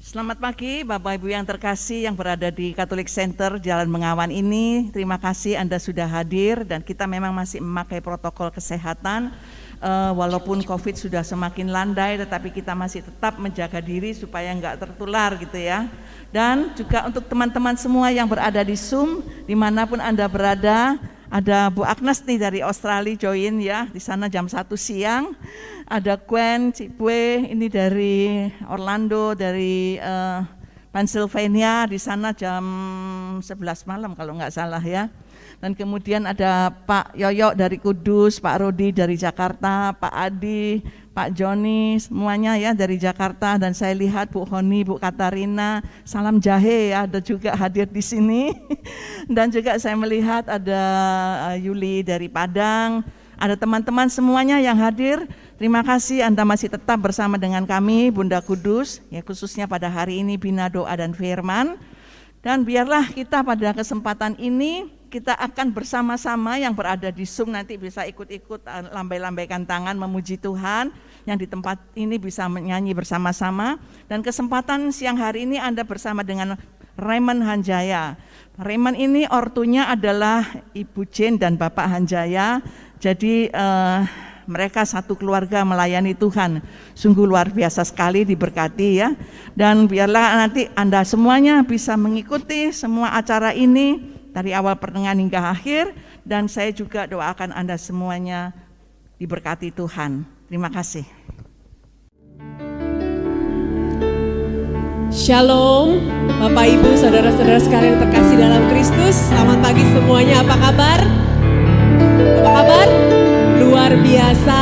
Selamat pagi Bapak Ibu yang terkasih yang berada di Catholic Center Jalan Bengawan ini. Terima kasih Anda sudah hadir dan kita memang masih memakai protokol kesehatan. Walaupun COVID sudah semakin landai, tetapi kita masih tetap menjaga diri supaya enggak tertular gitu ya. Dan juga untuk teman-teman semua yang berada di Zoom, dimanapun Anda berada, ada Bu Agnes nih dari Australia join ya, di sana jam 1 siang. Ada Gwen Cipwe ini dari Orlando, dari Pennsylvania, di sana jam 11 malam kalau nggak salah ya. Dan kemudian ada Pak Yoyo dari Kudus, Pak Rodi dari Jakarta, Pak Adi, Pak Joni, semuanya ya dari Jakarta. Dan saya lihat Bu Honi, Bu Katarina, salam jahe ya, ada juga hadir di sini. Dan juga saya melihat ada Yuli dari Padang, ada teman-teman semuanya yang hadir. Terima kasih Anda masih tetap bersama dengan kami Bunda Kudus, ya khususnya pada hari ini Bina Doa dan Firman. Dan biarlah kita pada kesempatan ini kita akan bersama-sama yang berada di Zoom nanti bisa ikut-ikut lambai-lambaikan tangan memuji Tuhan, yang di tempat ini bisa menyanyi bersama-sama. Dan kesempatan siang hari ini Anda bersama dengan Raymond Hanjaya. Raymond ini ortunya adalah Ibu Jane dan Bapak Hanjaya. Jadi mereka satu keluarga melayani Tuhan, sungguh luar biasa sekali, diberkati ya. Dan biarlah nanti Anda semuanya bisa mengikuti semua acara ini dari awal pertengahan hingga akhir, dan saya juga doakan Anda semuanya diberkati Tuhan. Terima kasih. Shalom, Bapak Ibu, saudara-saudara sekalian terkasih dalam Kristus. Selamat pagi semuanya, apa kabar? Apa kabar? Luar biasa.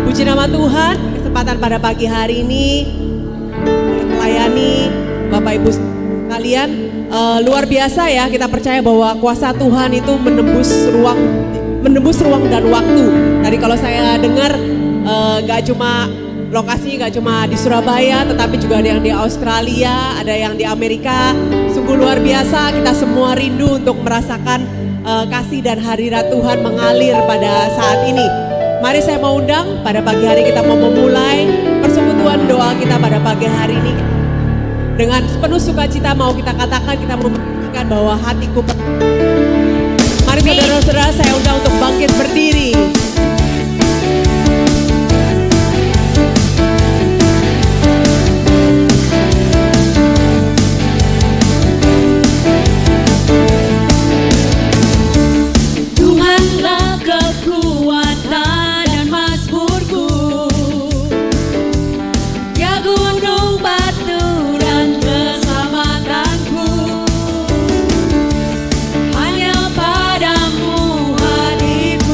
Puji nama Tuhan, kesempatan pada pagi hari ini melayani Bapak Ibu sekalian. Luar biasa ya, kita percaya bahwa kuasa Tuhan itu menembus ruang dan waktu. Tadi kalau saya dengar gak cuma lokasinya gak cuma di Surabaya, tetapi juga ada yang di Australia, ada yang di Amerika. Sungguh luar biasa, kita semua rindu untuk merasakan kasih dan hadirat Tuhan mengalir pada saat ini. Mari saya mau undang, pada pagi hari kita mau memulai persekutuan doa kita pada pagi hari ini. Dengan sepenuh sukacita mau kita katakan, kita membuktikan bahwa hatiku. Mari saudara-saudara saya undang untuk bangkit berdiri. Hanya padamu hatiku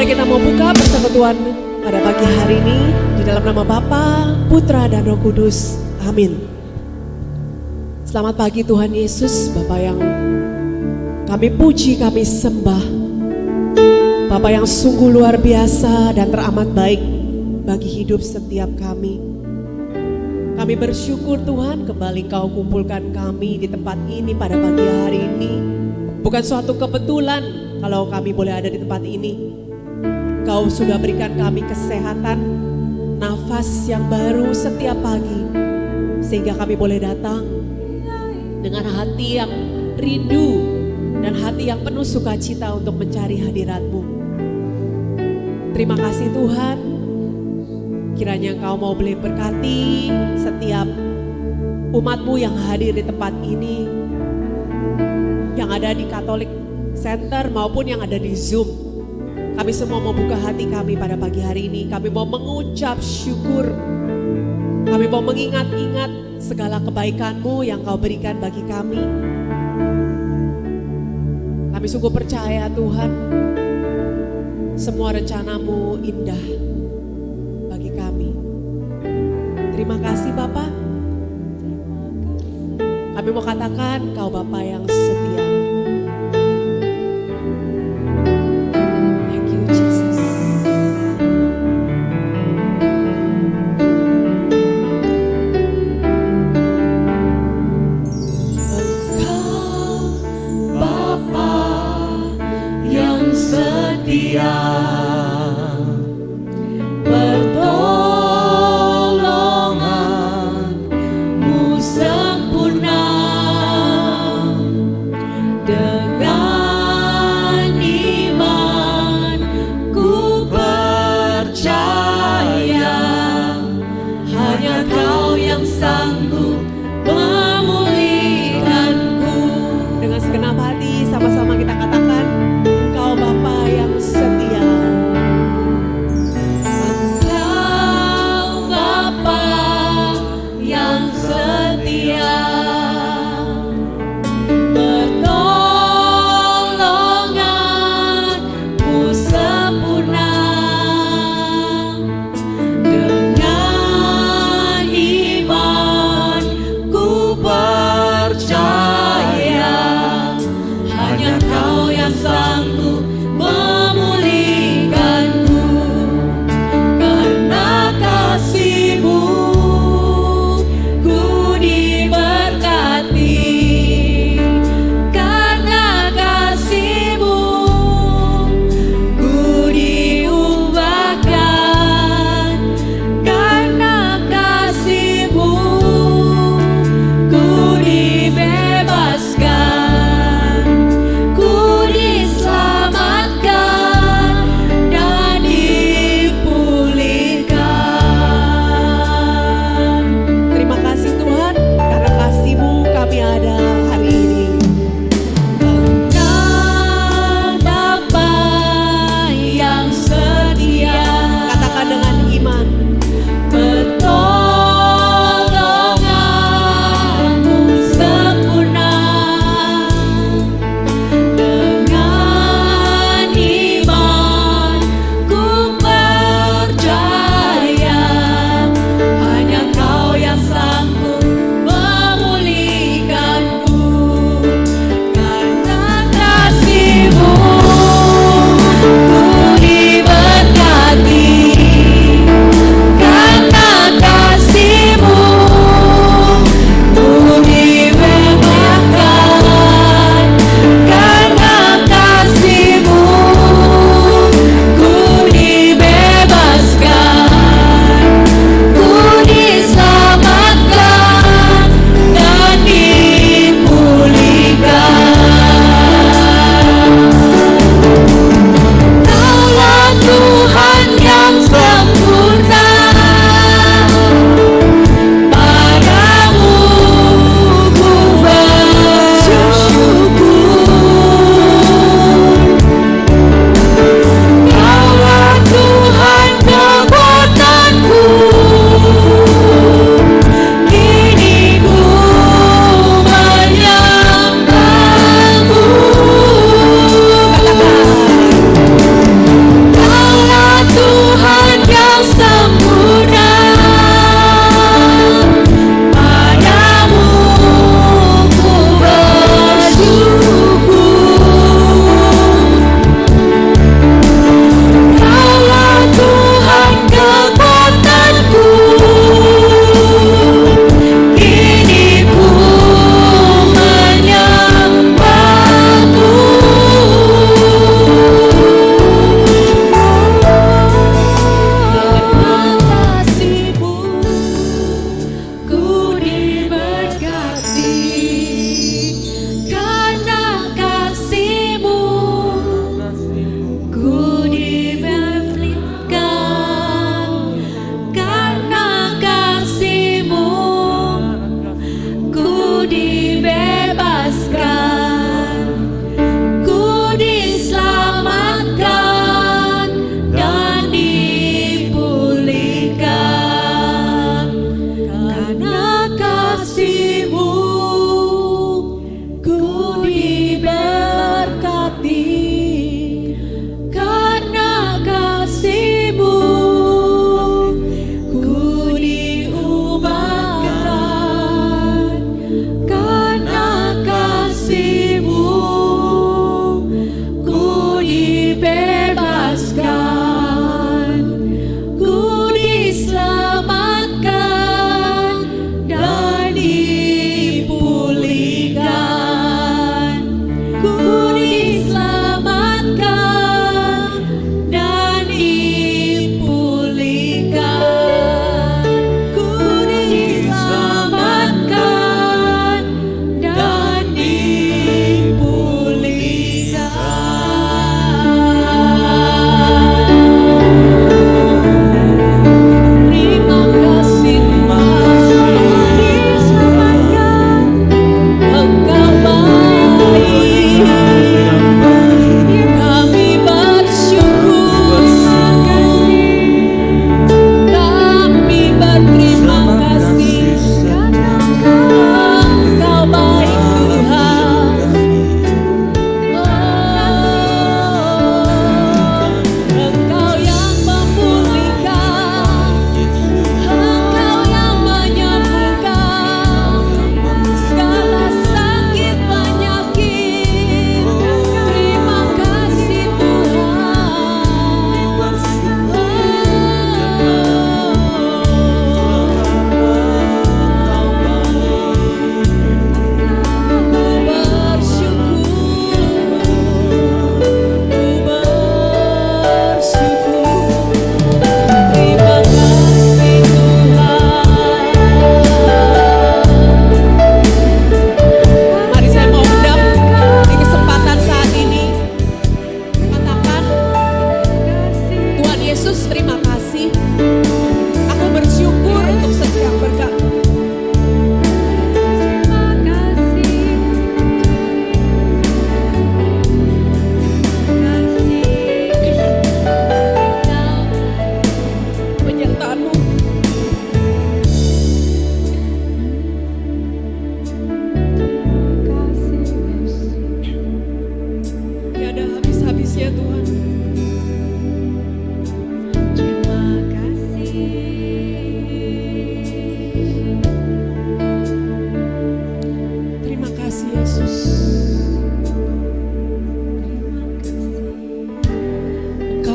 Mari kita mau buka persekutuan pada pagi hari ini di dalam nama Bapa, Putra dan Roh Kudus. Amin. Selamat pagi Tuhan Yesus, Bapa yang kami puji, kami sembah. Bapa yang sungguh luar biasa dan teramat baik bagi hidup setiap kami. Kami bersyukur Tuhan kembali Kau kumpulkan kami di tempat ini pada pagi hari ini. Bukan suatu kebetulan kalau kami boleh ada di tempat ini. Kau sudah berikan kami kesehatan, nafas yang baru setiap pagi, sehingga kami boleh datang dengan hati yang rindu dan hati yang penuh sukacita untuk mencari hadirat-Mu. Terima kasih Tuhan, kiranya Engkau mau boleh berkati setiap umat-Mu yang hadir di tempat ini, yang ada di Catholic Center maupun yang ada di Zoom. Kami semua mau buka hati kami pada pagi hari ini. Kami mau mengucap syukur. Kami mau mengingat-ingat segala kebaikan-Mu yang Kau berikan bagi kami. Kami sungguh percaya Tuhan, semua rencana-Mu indah bagi kami. Terima kasih Bapa. Kami mau katakan Kau Bapa yang setia.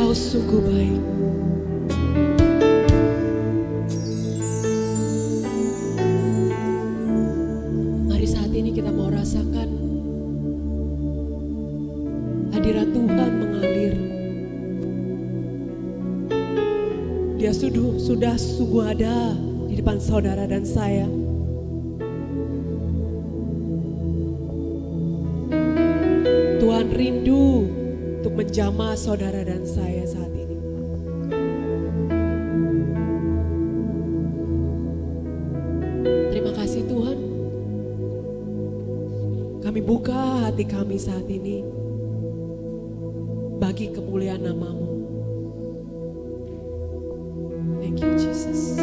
Engkau sungguh baik. Mari saat ini kita mau rasakan hadirat Tuhan mengalir. Dia sudah sungguh ada di depan saudara dan saya. Tuhan rindu untuk menjamah saudara dan saya saat ini. Terima kasih Tuhan. Kami buka hati kami saat ini bagi kemuliaan nama-Mu. Thank you Jesus.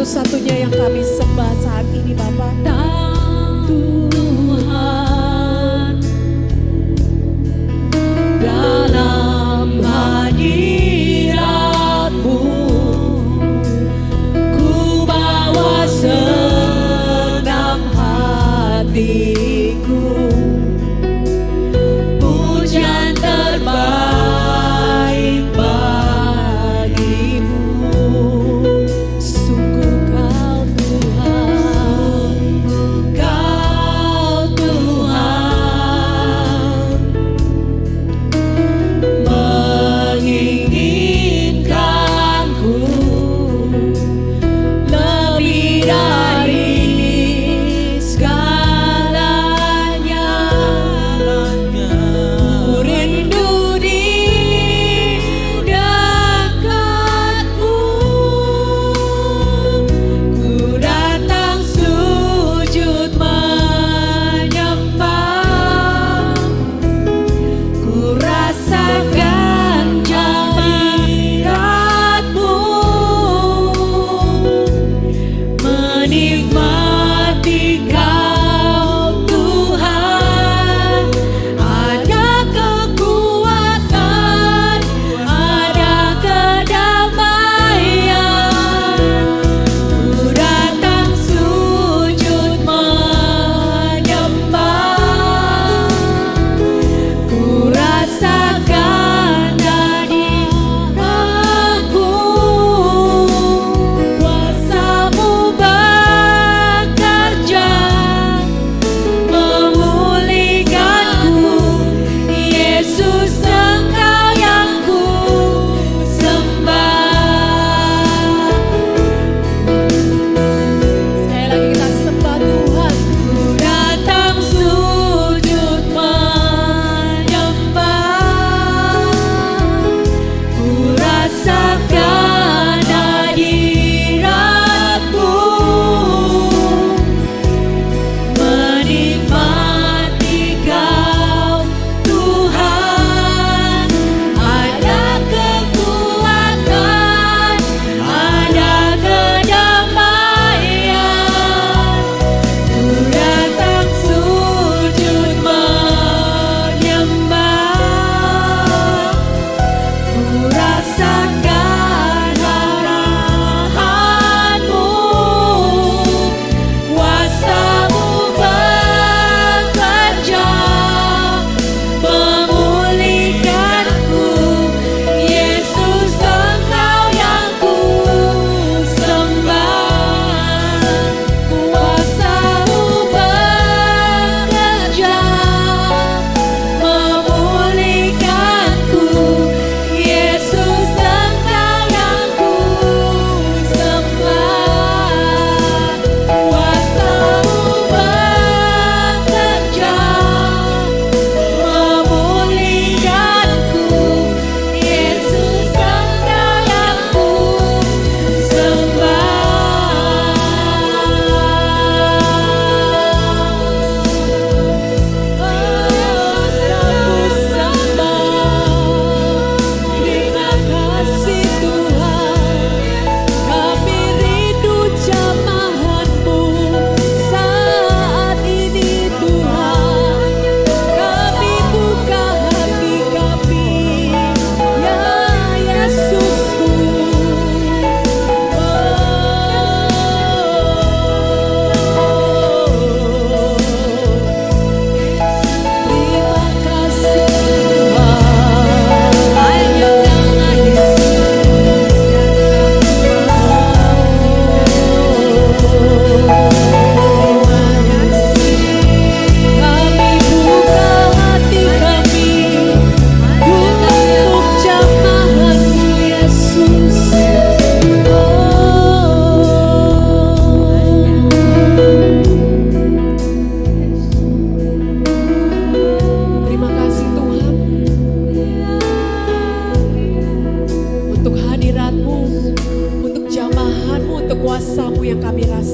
Satu-satunya yang kami sembah saat ini Bapa. Tuhan, dalam hadirat-Mu ku bawa senam hatiku, pujian terbaik bagimu.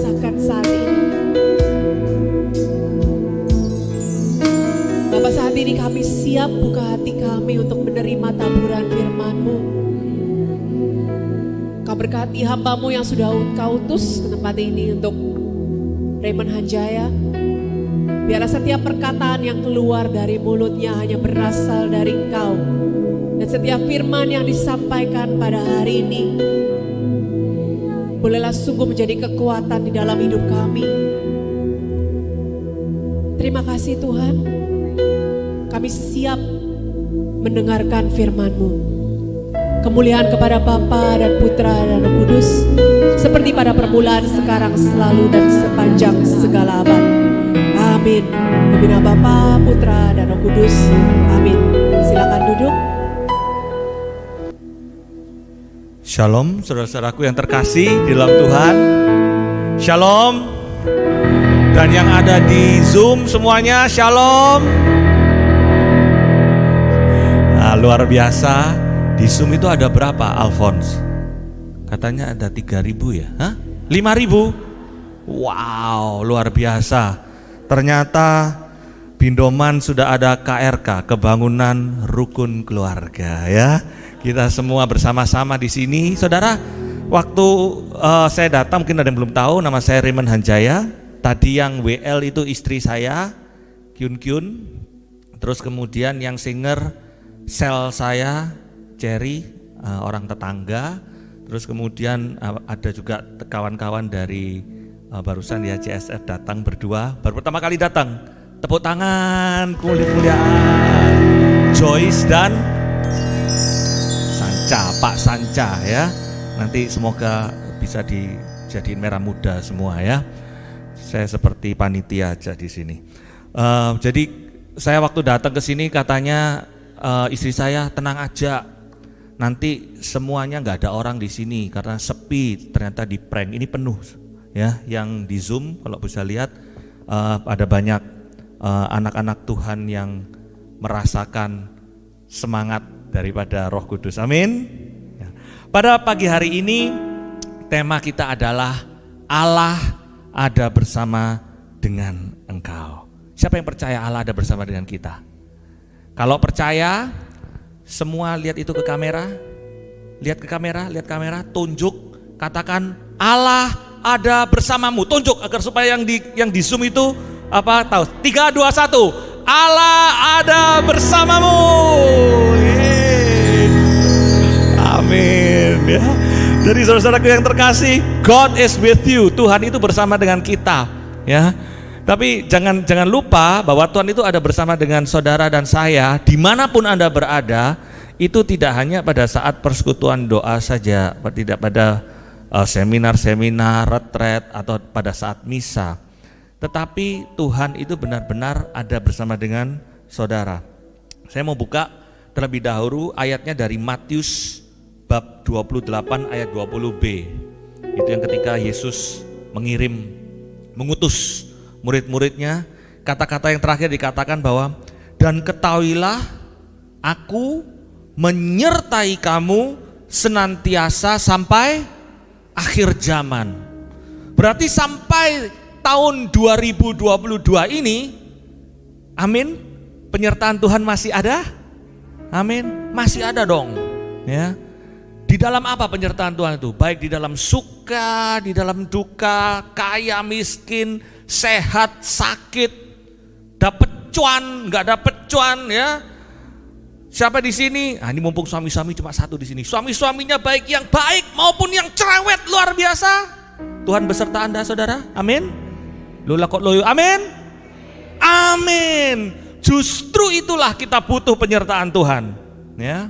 rasakan saat ini. Bapak, saat ini kami siap buka hati kami untuk menerima taburan firman-Mu. Kau berkati hamba-Mu yang sudah Kau utus ke tempat ini untuk Raymond Hanjaya. Biarlah setiap perkataan yang keluar dari mulutnya hanya berasal dari Engkau. Dan setiap firman yang disampaikan pada hari ini bolehlah sungguh menjadi kekuatan di dalam hidup kami. Terima kasih Tuhan. Kami siap mendengarkan firman-Mu. Kemuliaan kepada Bapa dan Putra dan Roh Kudus, seperti pada permulaan, sekarang, selalu, dan sepanjang segala abad. Amin. Demi nama Bapa, Putra, dan Roh Kudus. Amin. Silakan duduk. Shalom, saudara-saudaraku yang terkasih di dalam Tuhan. Shalom. Dan yang ada di Zoom semuanya, shalom. Nah, luar biasa. Di Zoom itu ada berapa, Alphonse? Katanya ada 3.000 ya? Hah? 5.000? Wow, luar biasa. Ternyata Bindoman sudah ada KRK, Kebangunan Rukun Keluarga ya. Kita semua bersama-sama di sini. Saudara, waktu saya datang, mungkin ada yang belum tahu, nama saya Raymond Hanjaya. Tadi yang WL itu istri saya, Kyun Kyun. Terus kemudian yang singer sel saya, Cherry, orang tetangga. Terus kemudian ada juga kawan-kawan dari barusan ya CSF datang berdua, baru pertama kali datang. Tepuk tangan, kemuliaan Joyce dan Sanca, Pak Sanca ya. Nanti semoga bisa dijadiin merah muda semua ya. Saya seperti panitia aja di sini. Jadi saya waktu datang ke sini katanya istri saya tenang aja. Nanti semuanya nggak ada orang di sini karena sepi, ternyata di prank. Ini penuh ya, yang di Zoom kalau bisa lihat ada banyak anak-anak Tuhan yang merasakan semangat daripada Roh Kudus. Amin. Ya. Pada pagi hari ini tema kita adalah Allah ada bersama dengan engkau. Siapa yang percaya Allah ada bersama dengan kita? Kalau percaya, semua lihat itu ke kamera, lihat kamera, tunjuk, katakan Allah ada bersamamu, tunjuk agar supaya yang di Zoom itu tahu. 3, 2, 1, Allah ada bersamamu. Amin ya. Jadi saudara-saudaraku yang terkasih, God is with you. Tuhan itu bersama dengan kita ya. Tapi jangan lupa bahwa Tuhan itu ada bersama dengan saudara dan saya dimanapun Anda berada. Itu tidak hanya pada saat persekutuan doa saja, tidak pada seminar-seminar, retret, atau pada saat misa. Tetapi Tuhan itu benar-benar ada bersama dengan saudara. Saya mau buka terlebih dahulu ayatnya dari Matius bab 28 ayat 20b. Itu yang ketika Yesus mengutus murid-muridnya, kata-kata yang terakhir dikatakan bahwa dan ketahuilah aku menyertai kamu senantiasa sampai akhir zaman. Berarti sampai tahun 2022 ini, amin, penyertaan Tuhan masih ada? Amin, masih ada dong ya. Di dalam apa penyertaan Tuhan itu? Baik di dalam suka, di dalam duka, kaya, miskin, sehat, sakit, dapat cuan, nggak dapat cuan ya. Siapa di sini? Ini mumpung suami-suami cuma satu di sini. Suami-suaminya baik yang baik maupun yang cerewet luar biasa. Tuhan beserta Anda saudara. Amin. Lula kok loyo. Amin. Amin. Justru itulah kita butuh penyertaan Tuhan. Ya.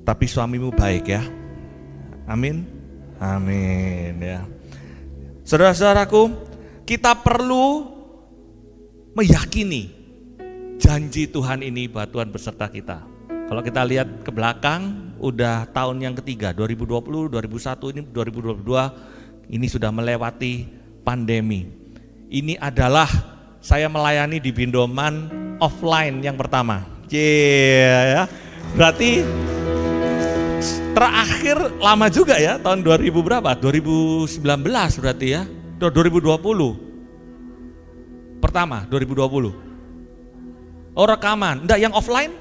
Tapi suamimu baik ya. Amin. Amin ya. Saudara-saudaraku, kita perlu meyakini janji Tuhan ini bahwa Tuhan beserta kita. Kalau kita lihat ke belakang, udah tahun yang ketiga, 2020, 2001, ini 2022, ini sudah melewati pandemi. Ini adalah saya melayani di Bindoman offline yang pertama. Ya. Berarti Terakhir lama juga ya, tahun 2000 berapa? 2019 berarti ya, 2020. Pertama 2020. Oh rekaman, enggak yang offline?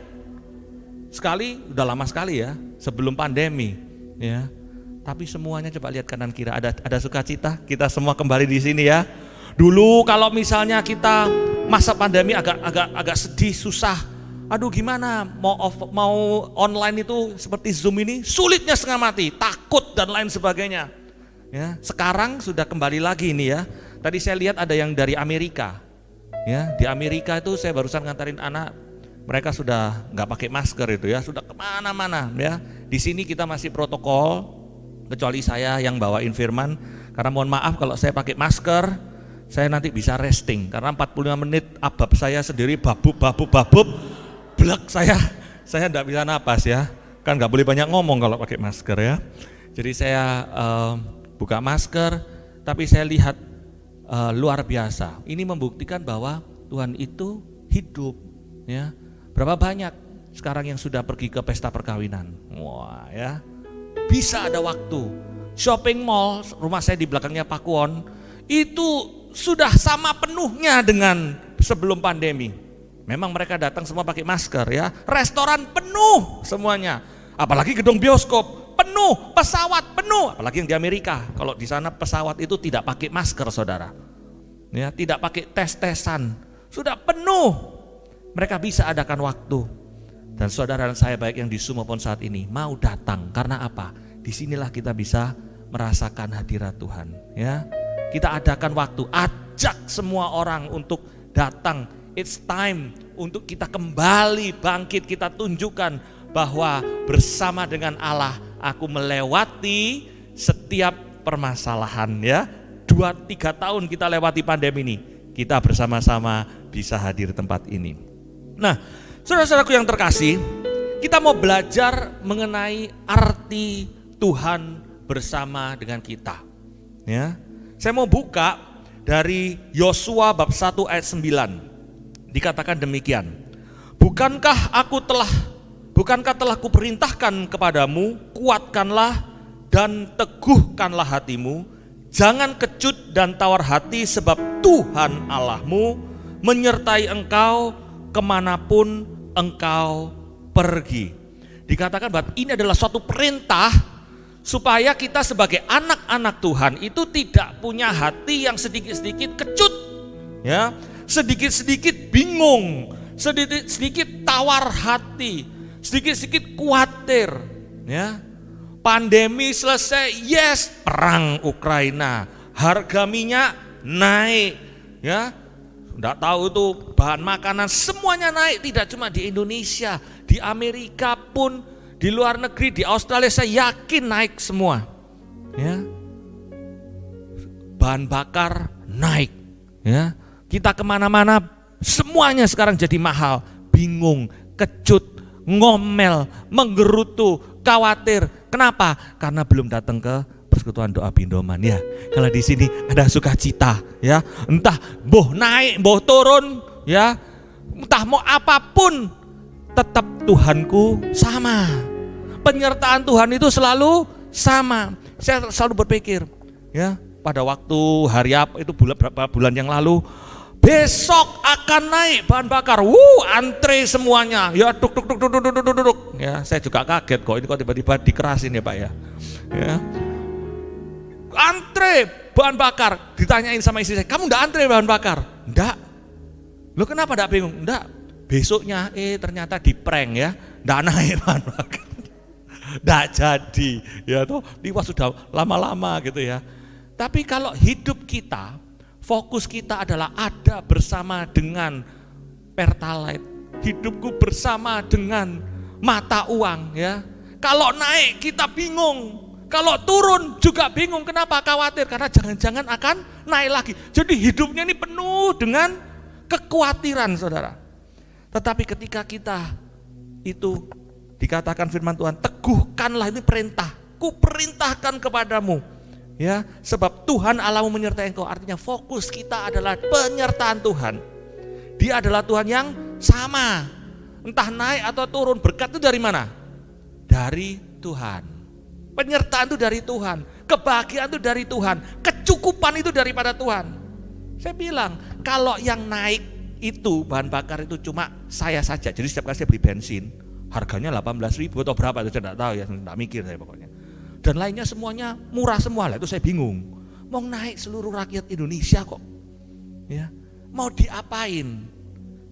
Sekali, udah lama sekali ya, sebelum pandemi ya. Tapi semuanya coba lihat kanan kiri, ada sukacita, kita semua kembali di sini ya. Dulu kalau misalnya kita masa pandemi agak sedih, susah. Aduh gimana mau online itu seperti Zoom ini sulitnya setengah mati, takut dan lain sebagainya. Ya, sekarang sudah kembali lagi ini ya. Tadi saya lihat ada yang dari Amerika. Ya, di Amerika itu saya barusan ngantarin anak, mereka sudah nggak pakai masker itu ya, sudah kemana-mana ya. Di sini kita masih protokol, kecuali saya yang bawain firman. Karena mohon maaf kalau saya pakai masker, saya nanti bisa resting karena 45 menit abab saya sendiri babub, blek saya enggak bisa napas ya. Kan enggak boleh banyak ngomong kalau pakai masker ya. Jadi saya buka masker, tapi saya lihat luar biasa. Ini membuktikan bahwa Tuhan itu hidup ya. Berapa banyak sekarang yang sudah pergi ke pesta perkawinan? Wah ya. Bisa ada waktu. Shopping mall, rumah saya di belakangnya Pakuwon, itu sudah sama penuhnya dengan sebelum pandemi. Memang mereka datang semua pakai masker ya. Restoran penuh semuanya. Apalagi gedung bioskop penuh, pesawat penuh. Apalagi yang di Amerika. Kalau di sana pesawat itu tidak pakai masker, saudara. Ya, tidak pakai tes-tesan. Sudah penuh. Mereka bisa adakan waktu. Dan saudara dan saya baik yang di Zoom maupun saat ini mau datang. Karena apa? Disinilah kita bisa merasakan hadirat Tuhan. Ya, kita adakan waktu. Ajak semua orang untuk datang. It's time untuk kita kembali bangkit, kita tunjukkan bahwa bersama dengan Allah aku melewati setiap permasalahan ya. 2-3 tahun kita lewati pandemi ini, kita bersama-sama bisa hadir di tempat ini. Nah, saudara-saudaraku yang terkasih, kita mau belajar mengenai arti Tuhan bersama dengan kita. Ya, saya mau buka dari Yosua bab 1 ayat 9. Dikatakan demikian, bukankah telah kuperintahkan kepadamu, kuatkanlah dan teguhkanlah hatimu, jangan kecut dan tawar hati, sebab Tuhan Allahmu menyertai engkau kemanapun engkau pergi. Dikatakan bahwa ini adalah suatu perintah supaya kita sebagai anak-anak Tuhan itu tidak punya hati yang sedikit-sedikit kecut ya. Sedikit-sedikit bingung, sedikit-sedikit tawar hati, sedikit-sedikit khawatir ya. Pandemi selesai, yes, perang Ukraina, harga minyak naik ya. Enggak tahu itu bahan makanan semuanya naik, tidak cuma di Indonesia, di Amerika pun, di luar negeri, di Australia saya yakin naik semua. Ya. Bahan bakar naik ya. Kita kemana-mana semuanya sekarang jadi mahal, bingung, kecut, ngomel, menggerutu, khawatir. Kenapa? Karena belum datang ke persekutuan doa Bindoman ya. Kalau di sini ada sukacita ya, entah boh naik, boh turun ya, entah mau apapun, tetap Tuhanku sama. Penyertaan Tuhan itu selalu sama. Saya selalu berpikir ya, pada waktu hari apa itu berapa bulan yang lalu, besok akan naik bahan bakar, antre semuanya, ya duk. Ya, saya juga kaget kok, ini kok tiba-tiba dikerasin ya Pak ya. Ya. Antre bahan bakar, ditanyain sama istri saya, kamu enggak antre bahan bakar? Enggak. Lo kenapa enggak bingung? Enggak. Besoknya ternyata di prank ya, enggak naik bahan bakar. Enggak jadi, ya toh, liwat sudah lama-lama gitu ya. Tapi kalau hidup kita, fokus kita adalah ada bersama dengan Pertalite. Hidupku bersama dengan mata uang ya. Kalau naik kita bingung, kalau turun juga bingung. Kenapa? Khawatir karena jangan-jangan akan naik lagi. Jadi hidupnya ini penuh dengan kekhawatiran, saudara. Tetapi ketika kita itu dikatakan firman Tuhan, teguhkanlah, ini perintah, kuperintahkan kepadamu. Ya, sebab Tuhan Allahmu menyertai engkau, artinya fokus kita adalah penyertaan Tuhan. Dia adalah Tuhan yang sama. Entah naik atau turun, berkat itu dari mana? Dari Tuhan. Penyertaan itu dari Tuhan, kebahagiaan itu dari Tuhan, kecukupan itu daripada Tuhan. Saya bilang, kalau yang naik itu bahan bakar itu cuma saya saja. Jadi setiap kali saya beli bensin, harganya 18.000 atau berapa itu saya tidak tahu ya, tidak mikir saya pokoknya. Dan lainnya semuanya murah semua lah, itu saya bingung. Mau naik seluruh rakyat Indonesia kok. Ya, mau diapain?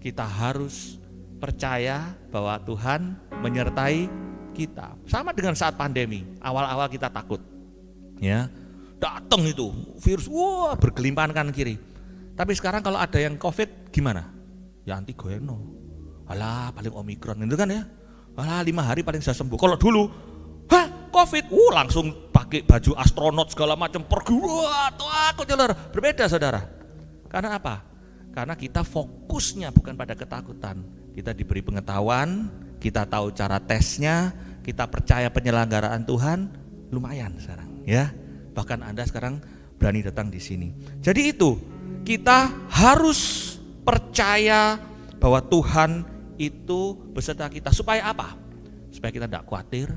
Kita harus percaya bahwa Tuhan menyertai kita. Sama dengan saat pandemi, awal-awal kita takut. Ya, datang itu virus, wah bergelimpahan kanan kiri. Tapi sekarang kalau ada yang COVID gimana? Ya antigono. Alah paling omikron itu kan ya. Alah 5 hari paling bisa sembuh. Kalau dulu, COVID, langsung pakai baju astronot segala macam pergi. Wah, takut jalan. Berbeda saudara. Karena apa? Karena kita fokusnya bukan pada ketakutan. Kita diberi pengetahuan, kita tahu cara tesnya, kita percaya penyelenggaraan Tuhan, lumayan sekarang ya. Bahkan Anda sekarang berani datang di sini. Jadi itu, kita harus percaya bahwa Tuhan itu beserta kita. Supaya apa? Supaya kita tidak khawatir,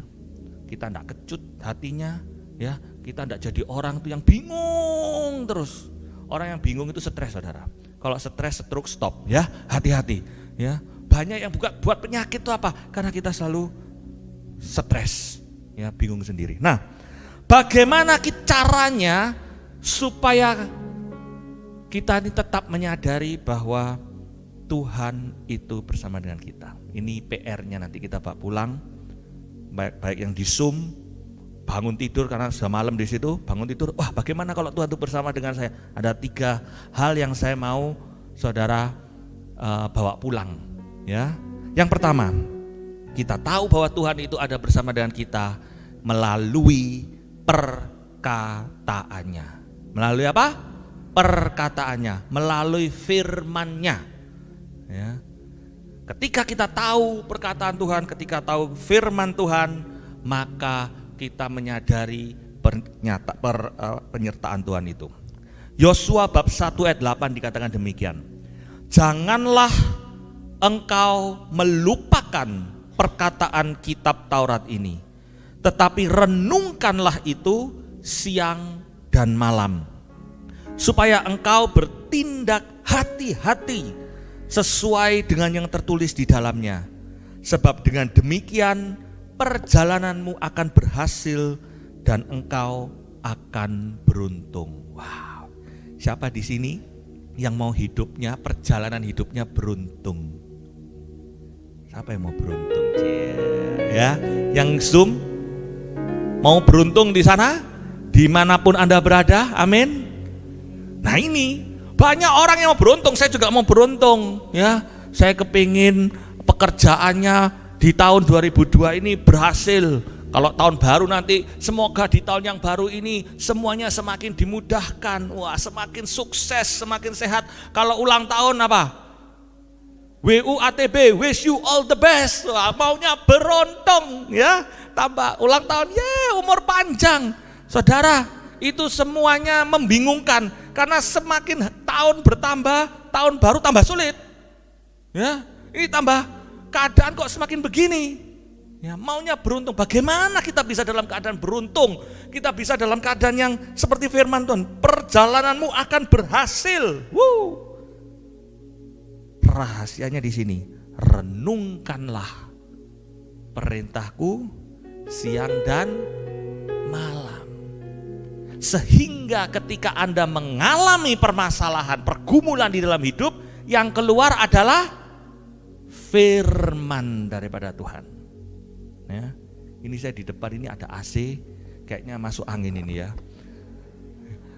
kita tidak kecut hatinya, ya. Kita tidak jadi orang tuh yang bingung terus. Orang yang bingung itu stres saudara. Kalau stres, stroke, stop ya, hati-hati ya. Banyak yang buat penyakit itu apa? Karena kita selalu stres, ya, bingung sendiri. Nah, bagaimana caranya supaya kita ini tetap menyadari bahwa Tuhan itu bersama dengan kita. Ini PR-nya nanti kita bawa pulang, baik yang di Zoom, bangun tidur karena sudah malam di situ, bangun tidur. Wah, bagaimana kalau Tuhan itu bersama dengan saya? Ada 3 hal yang saya mau saudara bawa pulang. Ya, yang pertama, kita tahu bahwa Tuhan itu ada bersama dengan kita melalui perkataannya. Melalui apa? Perkataannya, melalui firman-Nya. Ya. Ketika kita tahu perkataan Tuhan, ketika tahu firman Tuhan, maka kita menyadari penyertaan Tuhan itu. Yosua bab 1 ayat 8 dikatakan demikian. Janganlah engkau melupakan perkataan kitab Taurat ini, tetapi renungkanlah itu siang dan malam, supaya engkau bertindak hati-hati sesuai dengan yang tertulis di dalamnya. Sebab dengan demikian perjalananmu akan berhasil dan engkau akan beruntung. Wow. Siapa di sini yang mau hidupnya, perjalanan hidupnya beruntung? Siapa yang mau beruntung? Ya, yang Zoom mau beruntung di sana, dimanapun Anda berada, amin. Nah ini banyak orang yang mau beruntung, saya juga mau beruntung. Ya, saya kepingin pekerjaannya di tahun 2002 ini berhasil. Kalau tahun baru nanti, semoga di tahun yang baru ini semuanya semakin dimudahkan. Wah, semakin sukses, semakin sehat. Kalau ulang tahun apa? WUATB, wish you all the best. Wah, maunya beruntung ya. Tambah ulang tahun, umur panjang. Saudara, itu semuanya membingungkan. Karena semakin tahun bertambah, tahun baru tambah sulit. Ya, ini tambah keadaan kok semakin begini. Ya, maunya beruntung. Bagaimana kita bisa dalam keadaan beruntung? Kita bisa dalam keadaan yang seperti firman Tuhan, perjalananmu akan berhasil. Rahasianya di sini, renungkanlah perintahku siang dan malam. Sehingga ketika Anda mengalami permasalahan, pergumulan di dalam hidup, yang keluar adalah firman daripada Tuhan. Ya, ini saya di depan ini ada AC, kayaknya masuk angin ini ya.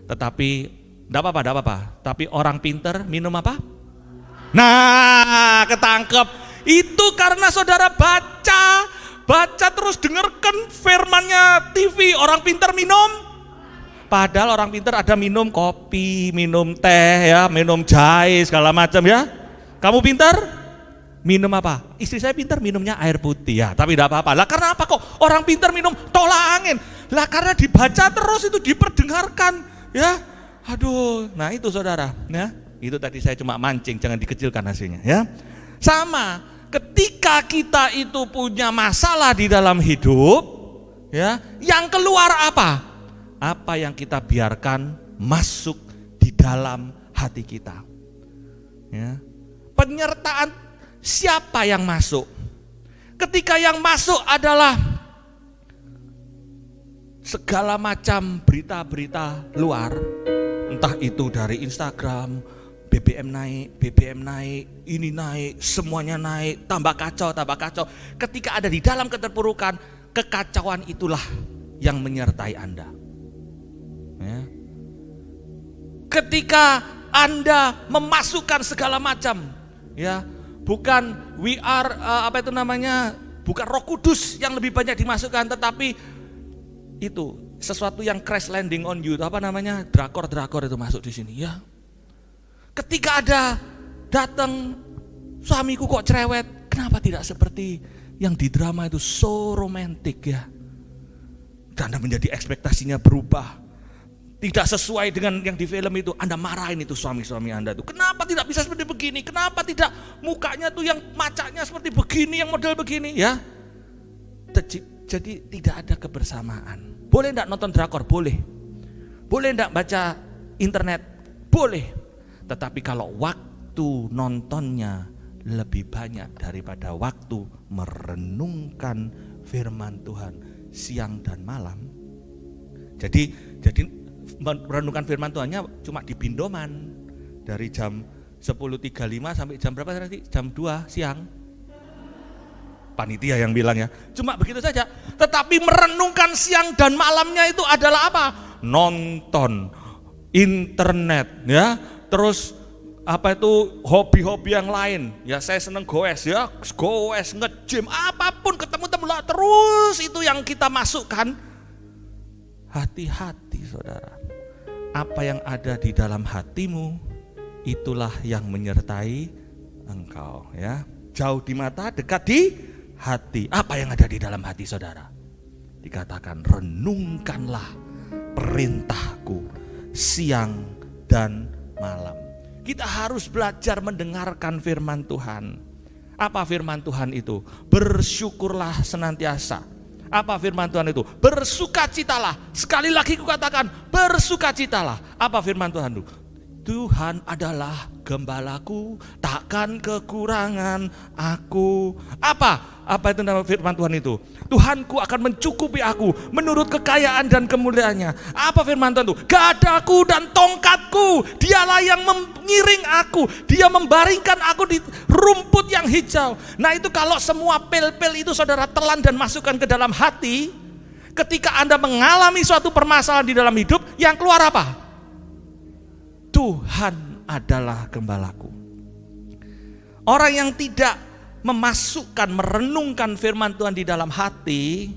Tetapi enggak apa-apa. Tapi orang pinter minum apa? Nah, ketangkep. Itu karena saudara baca terus dengarkan firmannya TV. Orang pinter minum. Padahal orang pinter ada minum kopi, minum teh ya, minum jahe segala macam ya. Kamu pinter? Minum apa? Istri saya pintar minumnya air putih ya, tapi tidak apa-apa. Lah karena apa kok orang pintar minum tolak angin? Lah karena dibaca terus, itu diperdengarkan ya. Aduh, nah itu saudara ya. Itu tadi saya cuma mancing, jangan dikecilkan hasilnya ya. Sama, ketika kita itu punya masalah di dalam hidup, Ya, yang keluar apa? Apa yang kita biarkan masuk di dalam hati kita. Ya. Penyertaan siapa yang masuk? Ketika yang masuk adalah segala macam berita-berita luar, entah itu dari Instagram, BBM naik, ini naik, semuanya naik, tambah kacau. Ketika ada di dalam keterpurukan, kekacauan itulah yang menyertai Anda. Ya. Ketika Anda memasukkan segala macam, ya, bukan bukan Roh Kudus yang lebih banyak dimasukkan, tetapi itu sesuatu yang crash landing on you, drakor itu masuk di sini, ya. Ketika ada datang, suamiku kok cerewet, kenapa tidak seperti yang di drama itu, so romantic, ya. Dan Anda menjadi ekspektasinya berubah. Tidak sesuai dengan yang di film itu, Anda marahin itu suami-suami Anda tuh. Kenapa tidak bisa seperti begini? Kenapa tidak mukanya tuh yang macanya seperti begini, yang model begini, ya? Jadi tidak ada kebersamaan. Boleh enggak nonton drakor? Boleh. Boleh enggak baca internet? Boleh. Tetapi kalau waktu nontonnya lebih banyak daripada waktu merenungkan firman Tuhan siang dan malam. Jadi merenungkan firman Tuhannya cuma di Bindoman dari jam 10.35 sampai jam berapa nanti? Jam 2 siang. Panitia yang bilang, ya. Cuma begitu saja. Tetapi merenungkan siang dan malamnya itu adalah apa? Nonton internet, ya. Terus hobi-hobi yang lain. Ya, saya seneng goes, ya. Goes, nge-gym, apapun ketemu teman lah, terus itu yang kita masukkan. Hati-hati, saudara. Apa yang ada di dalam hatimu, itulah yang menyertai engkau, ya. Jauh di mata, dekat di hati. Apa yang ada di dalam hati, saudara? Dikatakan, renungkanlah perintahku siang dan malam. Kita harus belajar mendengarkan firman Tuhan. Apa firman Tuhan itu? Bersyukurlah senantiasa. Apa firman Tuhan itu? Bersukacitalah. Sekali lagi kukatakan, bersukacitalah. Apa firman Tuhan itu? Tuhan adalah gembalaku, takkan kekurangan aku. Apa itu nama firman Tuhan itu? Tuhanku akan mencukupi aku menurut kekayaan dan kemuliaannya. Apa firman Tuhan itu? Gadaku dan tongkatku, dialah yang mengiring aku. Dia membaringkan aku di rumput yang hijau. Nah, itu kalau semua pel-pel itu saudara telan dan masukkan ke dalam hati, ketika Anda mengalami suatu permasalahan di dalam hidup, yang keluar apa? Tuhan adalah gembalaku. Orang yang tidak memasukkan, merenungkan firman Tuhan di dalam hati,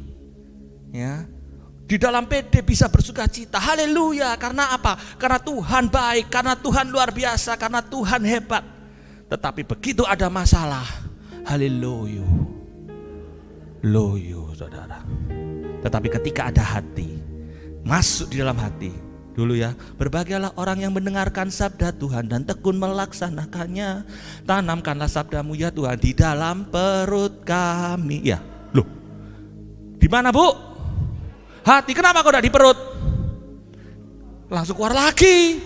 ya, di dalam PD bisa bersuka cita, haleluya. Karena apa? Karena Tuhan baik, karena Tuhan luar biasa, karena Tuhan hebat. Tetapi begitu ada masalah, haleluya, loyo, saudara. Tetapi ketika ada hati, masuk di dalam hati, dulu ya, berbahagialah orang yang mendengarkan sabda Tuhan dan tekun melaksanakannya. Tanamkanlah sabdamu ya Tuhan di dalam perut kami. Ya, loh, di mana Bu? Hati. Kenapa kok tidak di perut? Langsung keluar lagi.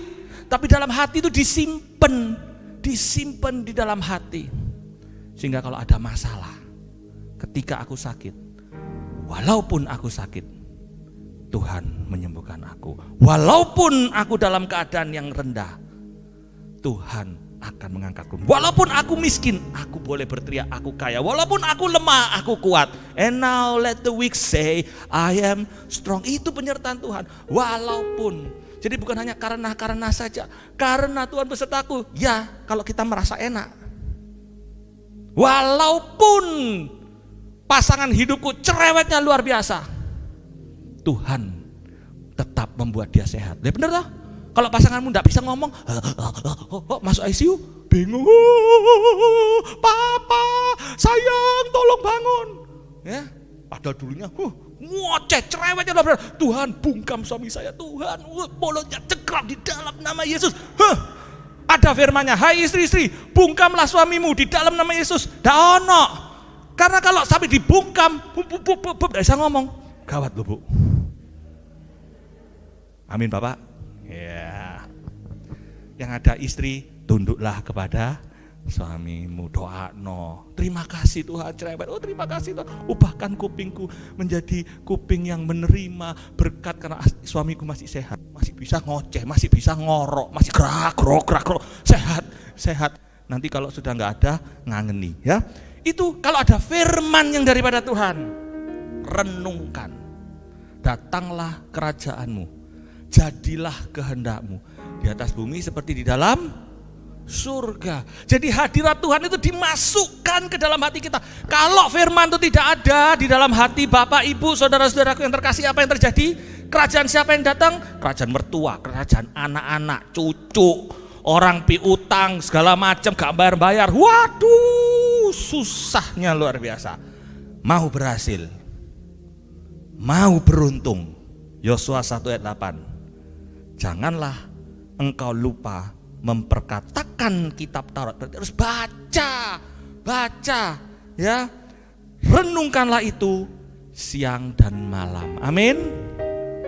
Tapi dalam hati itu disimpan di dalam hati. Sehingga kalau ada masalah, ketika aku sakit, walaupun aku sakit, Tuhan menyembuhkan aku. Walaupun aku dalam keadaan yang rendah, Tuhan akan mengangkatku. Walaupun aku miskin, aku boleh berteriak aku kaya. Walaupun aku lemah, aku kuat. And now let the weak say, I am strong. Itu penyertaan Tuhan. Walaupun. Jadi bukan hanya karena saja. Karena Tuhan besertaku. Ya, kalau kita merasa enak. Walaupun pasangan hidupku cerewetnya luar biasa, Tuhan tetap membuat dia sehat. Ya benar toh? Kalau pasanganmu tidak bisa ngomong, masuk ICU, bingung, papa, sayang, tolong bangun. Ya, padahal dulunya, ngoceh, cerewetnya luar biasa. Tuhan bungkam suami saya, Tuhan, mulutnya cekrak di dalam nama Yesus. Ada firman-Nya, hai istri-istri, bungkamlah suamimu di dalam nama Yesus. Dak ono. Karena kalau sampai dibungkam, tidak bisa ngomong. Gawat loh Bu. Amin Bapak. Ya. Yang ada istri, tunduklah kepada suamimu, doakno. Terima kasih Tuhan, cerewet. Oh terima kasih Tuhan, ubahkan kupingku menjadi kuping yang menerima berkat karena suamiku masih sehat, masih bisa ngoceh, masih bisa ngorok, masih gerak, sehat. Nanti kalau sudah nggak ada, ngangeni ya. Itu kalau ada firman yang daripada Tuhan, renungkan. Datanglah kerajaanmu, jadilah kehendakmu di atas bumi seperti di dalam surga. Jadi hadirat Tuhan itu dimasukkan ke dalam hati kita. Kalau firman itu tidak ada di dalam hati Bapak, Ibu, saudara-saudaraku yang terkasih, apa yang terjadi? Kerajaan siapa yang datang? Kerajaan mertua, kerajaan anak-anak, cucu, orang piutang, segala macam, gak bayar-bayar. Waduh, susahnya luar biasa. Mau berhasil, mau beruntung. Yosua 1 ayat 8. Janganlah engkau lupa memperkatakan kitab Taurat. Berarti harus baca ya. Renungkanlah itu siang dan malam. Amin.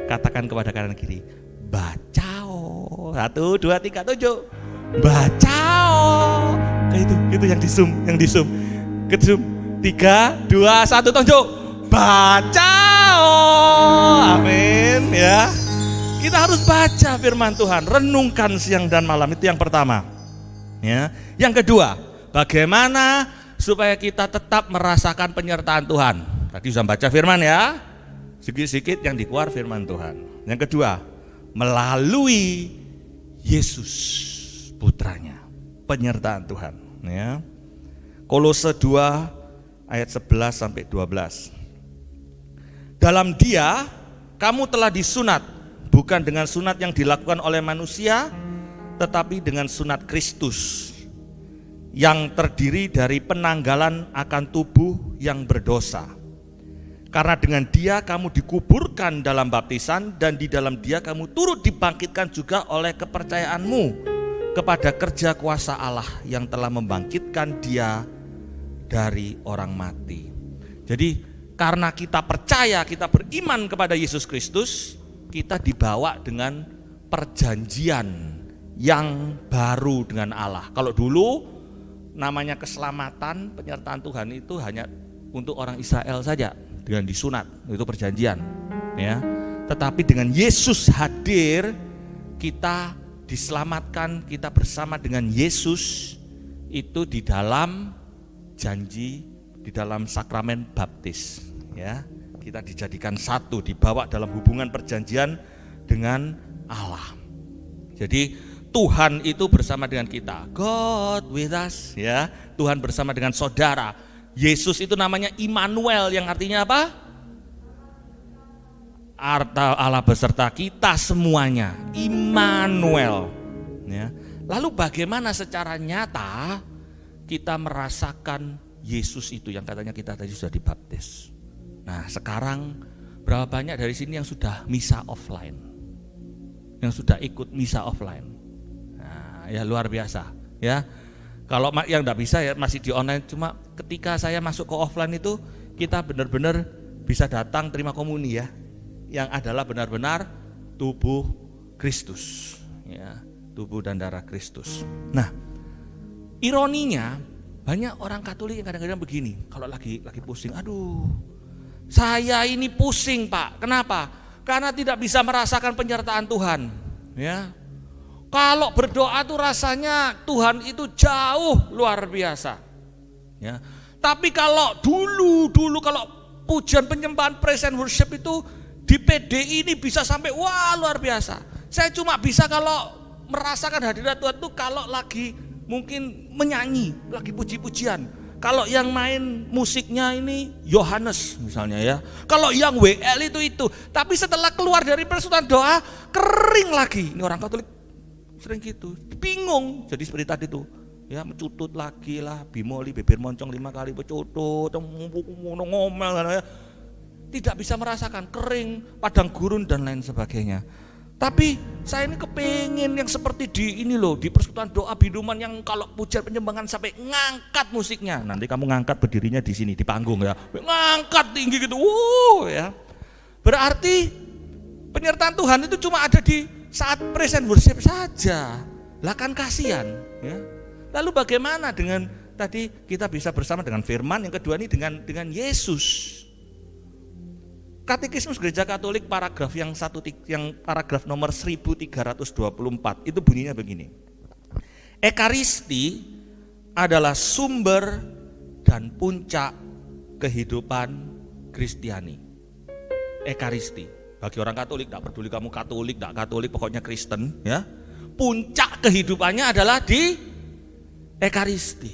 Katakan kepada kanan kiri, bacao. 1, 2, 3, 7. Bacao. Itu yang di zoom. Ke zoom. 3, 2, 1, tunjuk. Bacao. Amin ya. Kita harus baca firman Tuhan, renungkan siang dan malam, itu yang pertama. Ya. Yang kedua, bagaimana supaya kita tetap merasakan penyertaan Tuhan. Tadi sudah baca firman ya, sedikit-sedikit yang dikeluar firman Tuhan. Yang kedua, melalui Yesus putranya, penyertaan Tuhan. Ya. Kolose 2 ayat 11 sampai 12. Dalam Dia kamu telah disunat, bukan dengan sunat yang dilakukan oleh manusia, tetapi dengan sunat Kristus yang terdiri dari penanggalan akan tubuh yang berdosa. Karena dengan Dia kamu dikuburkan dalam baptisan, dan di dalam Dia kamu turut dibangkitkan juga oleh kepercayaanmu kepada kerja kuasa Allah yang telah membangkitkan Dia dari orang mati. Jadi karena kita percaya, kita beriman kepada Yesus Kristus, kita dibawa dengan perjanjian yang baru dengan Allah. Kalau dulu namanya keselamatan, penyertaan Tuhan itu hanya untuk orang Israel saja, dengan disunat, itu perjanjian ya. Tetapi dengan Yesus hadir, kita diselamatkan, kita bersama dengan Yesus itu di dalam janji, di dalam sakramen baptis ya. Kita dijadikan satu, dibawa dalam hubungan perjanjian dengan Allah. Jadi Tuhan itu bersama dengan kita, God with us ya. Tuhan bersama dengan saudara. Yesus itu namanya Immanuel, yang artinya apa? Allah beserta kita semuanya, Immanuel ya. Lalu bagaimana secara nyata kita merasakan Yesus itu yang katanya kita tadi sudah dibaptis? Nah sekarang berapa banyak dari sini yang sudah misa offline, yang sudah ikut misa offline? Nah, ya luar biasa ya. Kalau yang enggak bisa ya masih di online. Cuma ketika saya masuk ke offline itu kita benar-benar bisa datang terima komuni ya, yang adalah benar-benar tubuh Kristus ya, tubuh dan darah Kristus. Nah ironinya banyak orang Katolik yang kadang-kadang begini, kalau lagi pusing, aduh saya ini pusing Pak. Kenapa? Karena tidak bisa merasakan penyertaan Tuhan ya. Kalau berdoa tuh rasanya Tuhan itu jauh luar biasa ya. Tapi kalau dulu kalau pujian penyembahan praise and worship itu di PDI ini bisa sampai wah luar biasa. Saya cuma bisa kalau merasakan hadirat Tuhan tuh kalau lagi mungkin menyanyi, lagi puji-pujian. Kalau yang main musiknya ini Yohanes misalnya ya. Kalau yang WL itu. Tapi setelah keluar dari persekutuan doa kering lagi. Ini orang Katolik sering gitu, bingung. Jadi seperti tadi tuh ya, mencutut lagi lah, bimoli, bibir moncong 5 kali bercutut, ngomel ya. Tidak bisa merasakan, kering, padang gurun dan lain sebagainya. Tapi saya ini kepingin yang seperti di ini loh, di persekutuan doa biduman yang kalau pujian penyembahan sampai ngangkat musiknya. Nanti kamu ngangkat berdirinya di sini di panggung ya, ngangkat tinggi gitu, ya. Berarti penyertaan Tuhan itu cuma ada di saat praise and worship saja. Lah kan kasihan, ya. Lalu bagaimana dengan tadi kita bisa bersama dengan firman, yang kedua ini dengan Yesus. Katekismus Gereja Katolik paragraf yang paragraf nomor 1324 itu bunyinya begini. Ekaristi adalah sumber dan puncak kehidupan Kristiani. Ekaristi bagi orang Katolik, tidak peduli kamu Katolik, tidak Katolik, pokoknya Kristen, ya. Puncak kehidupannya adalah di Ekaristi.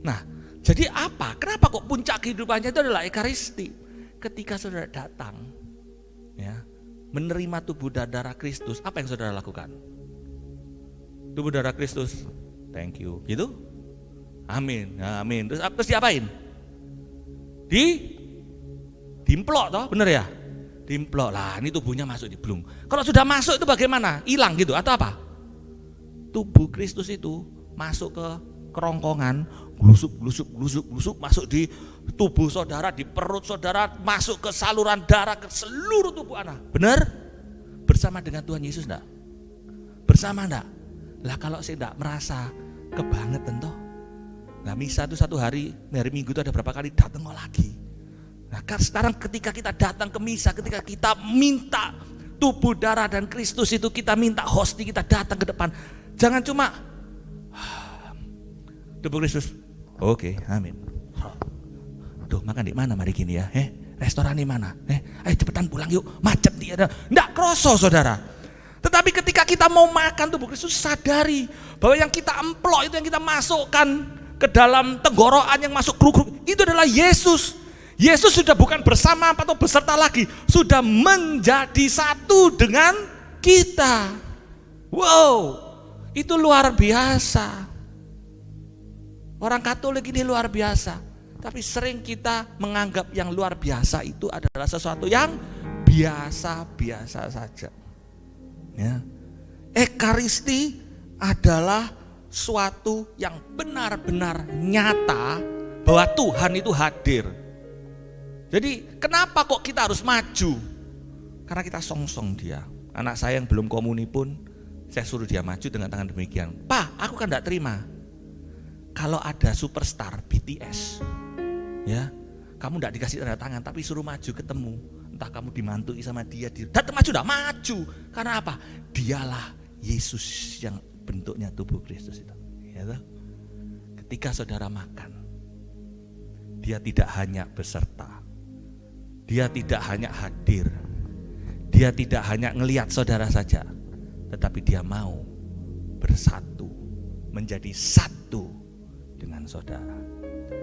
Nah, jadi apa? Kenapa kok puncak kehidupannya itu adalah Ekaristi? Ketika saudara datang, ya, menerima tubuh dan darah Kristus, apa yang saudara lakukan? Tubuh darah Kristus, thank you, gitu? Amin, amin. Terus diapain? Dimplok toh, bener ya? Dimplok lah, ini tubuhnya masuk di blung. Kalau sudah masuk itu bagaimana? Hilang gitu atau apa? Tubuh Kristus itu masuk ke kerongkongan, glusuk masuk di tubuh saudara, di perut saudara, masuk ke saluran darah, ke seluruh tubuh anak. Benar? Bersama dengan Tuhan Yesus enggak? Bersama enggak? Lah kalau saya enggak merasa kebangetan toh. Nah, misa itu satu hari Minggu itu ada berapa kali datang lagi. Nah, sekarang ketika kita datang ke misa, ketika kita minta tubuh darah dan Kristus itu, kita minta hosti, kita datang ke depan. Jangan cuma tubuh Kristus. Oke, amin. Duh, makan di mana mari gini ya? Restoran di mana? Ayo cepetan pulang yuk, macet dia. Nggak kroso saudara. Tetapi ketika kita mau makan tubuh Kristus, sadari bahwa yang kita emplok itu, yang kita masukkan ke dalam tenggorokan, yang masuk kruk-kruk, itu adalah Yesus. Yesus sudah bukan bersama atau beserta lagi, sudah menjadi satu dengan kita. Wow, itu luar biasa. Orang Katolik ini luar biasa, tapi sering kita menganggap yang luar biasa itu adalah sesuatu yang biasa-biasa saja. Ya. Ekaristi adalah suatu yang benar-benar nyata bahwa Tuhan itu hadir. Jadi kenapa kok kita harus maju? Karena kita songsong dia. Anak saya yang belum komuni pun saya suruh dia maju dengan tangan demikian. Pak, aku kan tidak terima. Kalau ada superstar BTS, ya, kamu tidak dikasih tanda tangan, tapi suruh maju ketemu. Entah kamu dimantui sama dia, datang maju, tidak maju. Karena apa? Dialah Yesus yang bentuknya tubuh Kristus itu. Ya, ketika saudara makan, dia tidak hanya beserta, dia tidak hanya hadir, dia tidak hanya ngelihat saudara saja, tetapi dia mau bersatu, menjadi satu dengan saudara.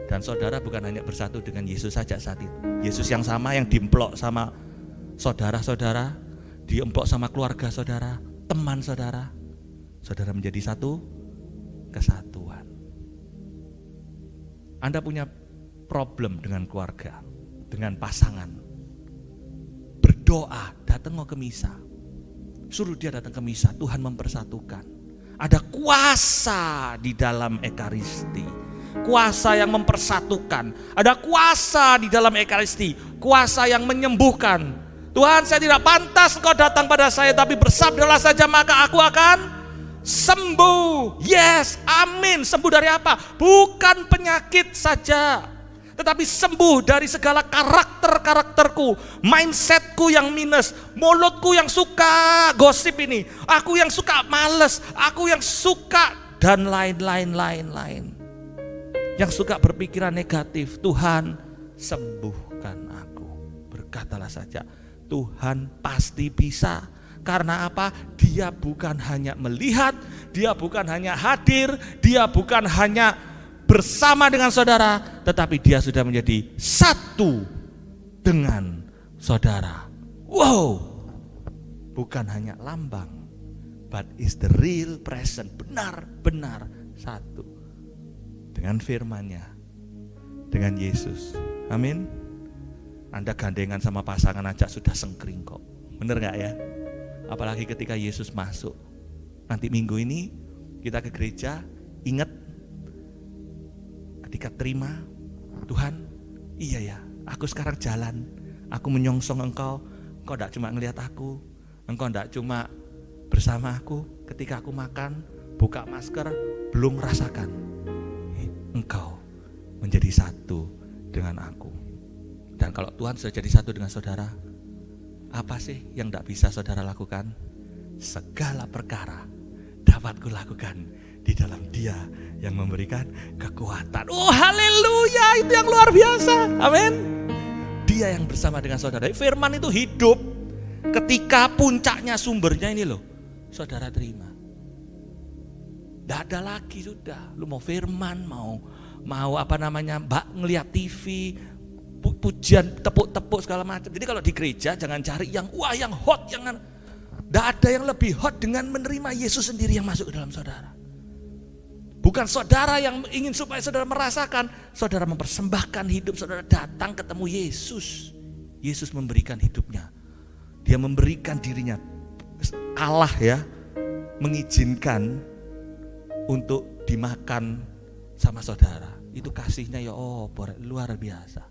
Dan saudara bukan hanya bersatu dengan Yesus saja saat itu. Yesus yang sama, yang diemplok sama saudara-saudara, diemplok sama keluarga saudara, teman saudara. Saudara menjadi satu kesatuan. Anda punya problem dengan keluarga, dengan pasangan. Berdoa, datang mau ke misa. Suruh dia datang ke misa, Tuhan mempersatukan. Ada kuasa di dalam Ekaristi, kuasa yang mempersatukan. Ada kuasa di dalam Ekaristi, kuasa yang menyembuhkan. Tuhan, saya tidak pantas Engkau datang pada saya, tapi bersabdalah saja maka aku akan sembuh. Yes, amin. Sembuh dari apa? Bukan penyakit saja, tetapi sembuh dari segala karakterku, mindsetku yang minus, mulutku yang suka gosip ini, aku yang suka males, aku yang suka dan lain-lain, yang suka berpikiran negatif. Tuhan, sembuhkan aku. Berkatalah saja, Tuhan pasti bisa. Karena apa? Dia bukan hanya melihat, dia bukan hanya hadir, dia bukan hanya bersama dengan saudara, tetapi dia sudah menjadi satu dengan saudara. Wow, bukan hanya lambang, but is the real present, benar-benar satu dengan firman-Nya, dengan Yesus. Amin. Anda gandengan sama pasangan aja sudah sengkring kok, bener gak ya? Apalagi ketika Yesus masuk. Nanti minggu ini kita ke gereja, ingat ketika terima, Tuhan, iya ya, aku sekarang jalan, Aku menyongsong engkau tidak cuma ngelihat aku, engkau tidak cuma bersama aku ketika aku makan, buka masker, belum rasakan. Engkau menjadi satu dengan aku. Dan kalau Tuhan sudah jadi satu dengan saudara, apa sih yang tidak bisa saudara lakukan? Segala perkara dapat kulakukan di dalam Dia yang memberikan kekuatan. Oh haleluya, itu yang luar biasa. Amin. Dia yang bersama dengan saudara. Firman itu hidup ketika puncaknya sumbernya ini loh, saudara terima. Tidak ada lagi sudah. Lu mau firman, mau ngeliat TV, pujian, tepuk-tepuk segala macam. Jadi kalau di gereja jangan cari yang yang hot, jangan. Tidak ada yang lebih hot dengan menerima Yesus sendiri yang masuk ke dalam saudara. Bukan saudara yang ingin supaya saudara merasakan, saudara mempersembahkan hidup, saudara datang ketemu Yesus. Yesus memberikan hidupnya. Dia memberikan dirinya. Allah ya, mengizinkan untuk dimakan sama saudara. Itu kasihnya ya luar biasa.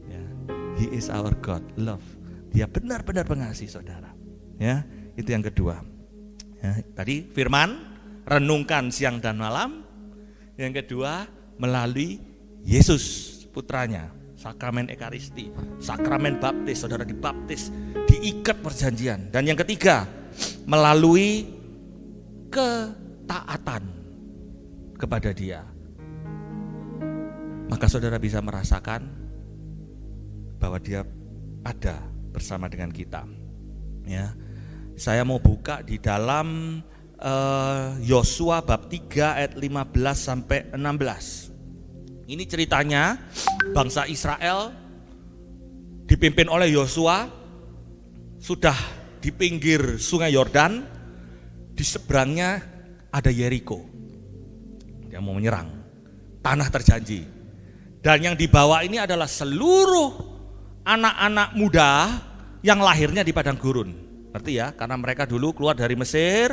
Ya, He is our God, love. Dia benar-benar pengasih saudara. Ya, itu yang kedua. Ya, tadi firman, renungkan siang dan malam. Yang kedua, melalui Yesus putranya, sakramen ekaristi, sakramen baptis, saudara dibaptis, diikat perjanjian. Dan yang ketiga, melalui ketaatan kepada Dia. Maka saudara bisa merasakan bahwa Dia ada bersama dengan kita. Ya, saya mau buka di dalam Yosua bab 3 ayat 15 sampai 16. Ini ceritanya bangsa Israel dipimpin oleh Yosua sudah di pinggir sungai Yordan, di seberangnya ada Yeriko. Dia mau menyerang tanah terjanji. Dan yang dibawa ini adalah seluruh anak-anak muda yang lahirnya di padang gurun. Ngerti ya? Karena mereka dulu keluar dari Mesir,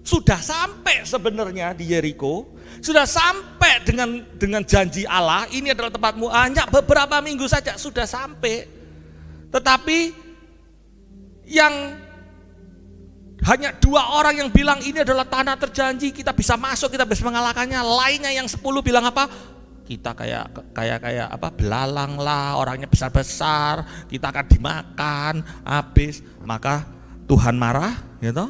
sudah sampai sebenarnya di Yeriko, sudah sampai dengan janji Allah, ini adalah tempatmu, hanya beberapa minggu saja sudah sampai. Tetapi yang hanya 2 orang yang bilang ini adalah tanah terjanji, kita bisa masuk, kita bisa mengalahkannya. Lainnya yang 10 bilang apa? Kita kayak belalang lah, orangnya besar-besar, kita akan dimakan habis. Maka Tuhan marah, gitu.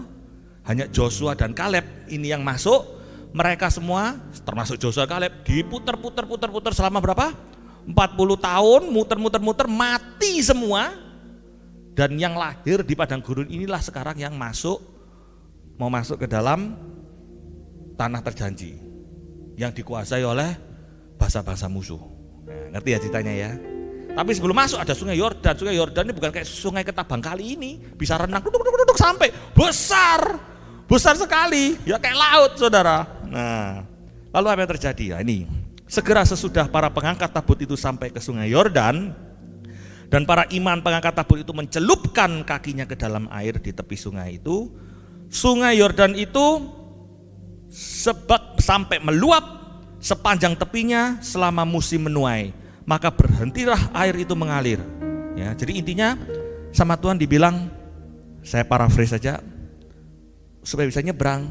Hanya Joshua dan Kaleb ini yang masuk. Mereka semua termasuk Joshua dan Kaleb diputer selama berapa? 40 tahun, muter-muter mati semua. Dan yang lahir di padang gurun inilah sekarang yang mau masuk ke dalam tanah terjanji yang dikuasai oleh bangsa-bangsa musuh. Nah, ngerti ya ceritanya ya. Tapi sebelum masuk ada sungai Yordan. Sungai Yordan ini bukan kayak sungai Ketabang kali ini, bisa renang duduk sampai besar sekali, ya kayak laut saudara. Nah, lalu apa yang terjadi? Ya, ini segera sesudah para pengangkat tabut itu sampai ke sungai Yordan, dan para imam pengangkat tabut itu mencelupkan kakinya ke dalam air di tepi sungai itu. Sungai Yordan itu sampai meluap sepanjang tepinya selama musim menuai, maka berhentilah air itu mengalir. Ya, jadi intinya sama Tuhan dibilang, saya paraphrase saja, supaya bisa nyebrang,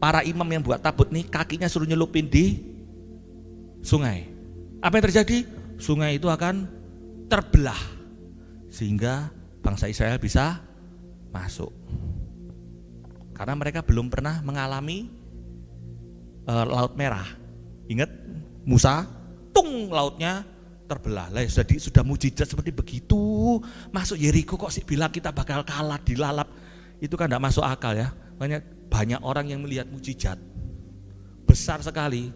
para imam yang buat tabut nih kakinya suruh nyelupin di sungai. Apa yang terjadi? Sungai itu akan terbelah sehingga bangsa Israel bisa masuk. Karena mereka belum pernah mengalami Laut Merah. Ingat Musa, lautnya terbelah. Lah sudah mujizat seperti begitu, masuk Yeriko kok sih bilang kita bakal kalah, dilalap. Itu kan tidak masuk akal ya. Banyak orang yang melihat mujizat besar sekali.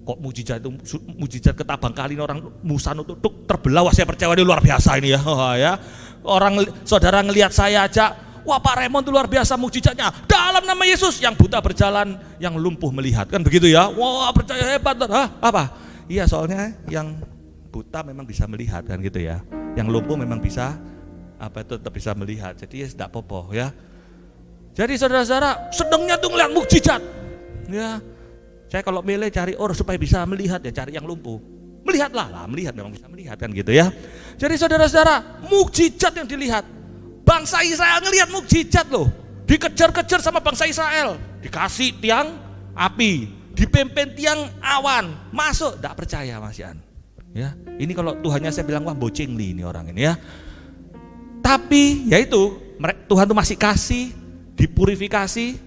Kok mujizat Ketabang kali ini orang Musa nutuk terbelah. Wah, saya percaya ini luar biasa ini ya. Ya. Orang saudara ngelihat saya aja, wah Pak Raymond itu luar biasa mujizatnya. Dalam nama Yesus, yang buta berjalan, yang lumpuh melihat. Kan begitu ya. Wah, percaya hebat. Apa? Iya, soalnya yang buta memang bisa melihat kan gitu ya. Yang lumpuh memang bisa tetap bisa melihat. Jadi ya tidak popo ya. Jadi saudara-saudara sedangnya tuh ngeliat mukjizat. Ya. Saya kalau milih cari orang supaya bisa melihat ya cari yang lumpuh. Melihatlah, melihat memang bisa melihat kan gitu ya. Jadi saudara-saudara, mukjizat yang dilihat. Bangsa Israel ngelihat mukjizat loh. Dikejar-kejar sama bangsa Israel. Dikasih tiang api, dipimpin tiang awan, masuk, tidak percaya Mas Yan. Ya, ini kalau Tuhannya saya bilang wah bocengli ini orang ini ya. Tapi yaitu Tuhan tuh masih kasih, dipurifikasi,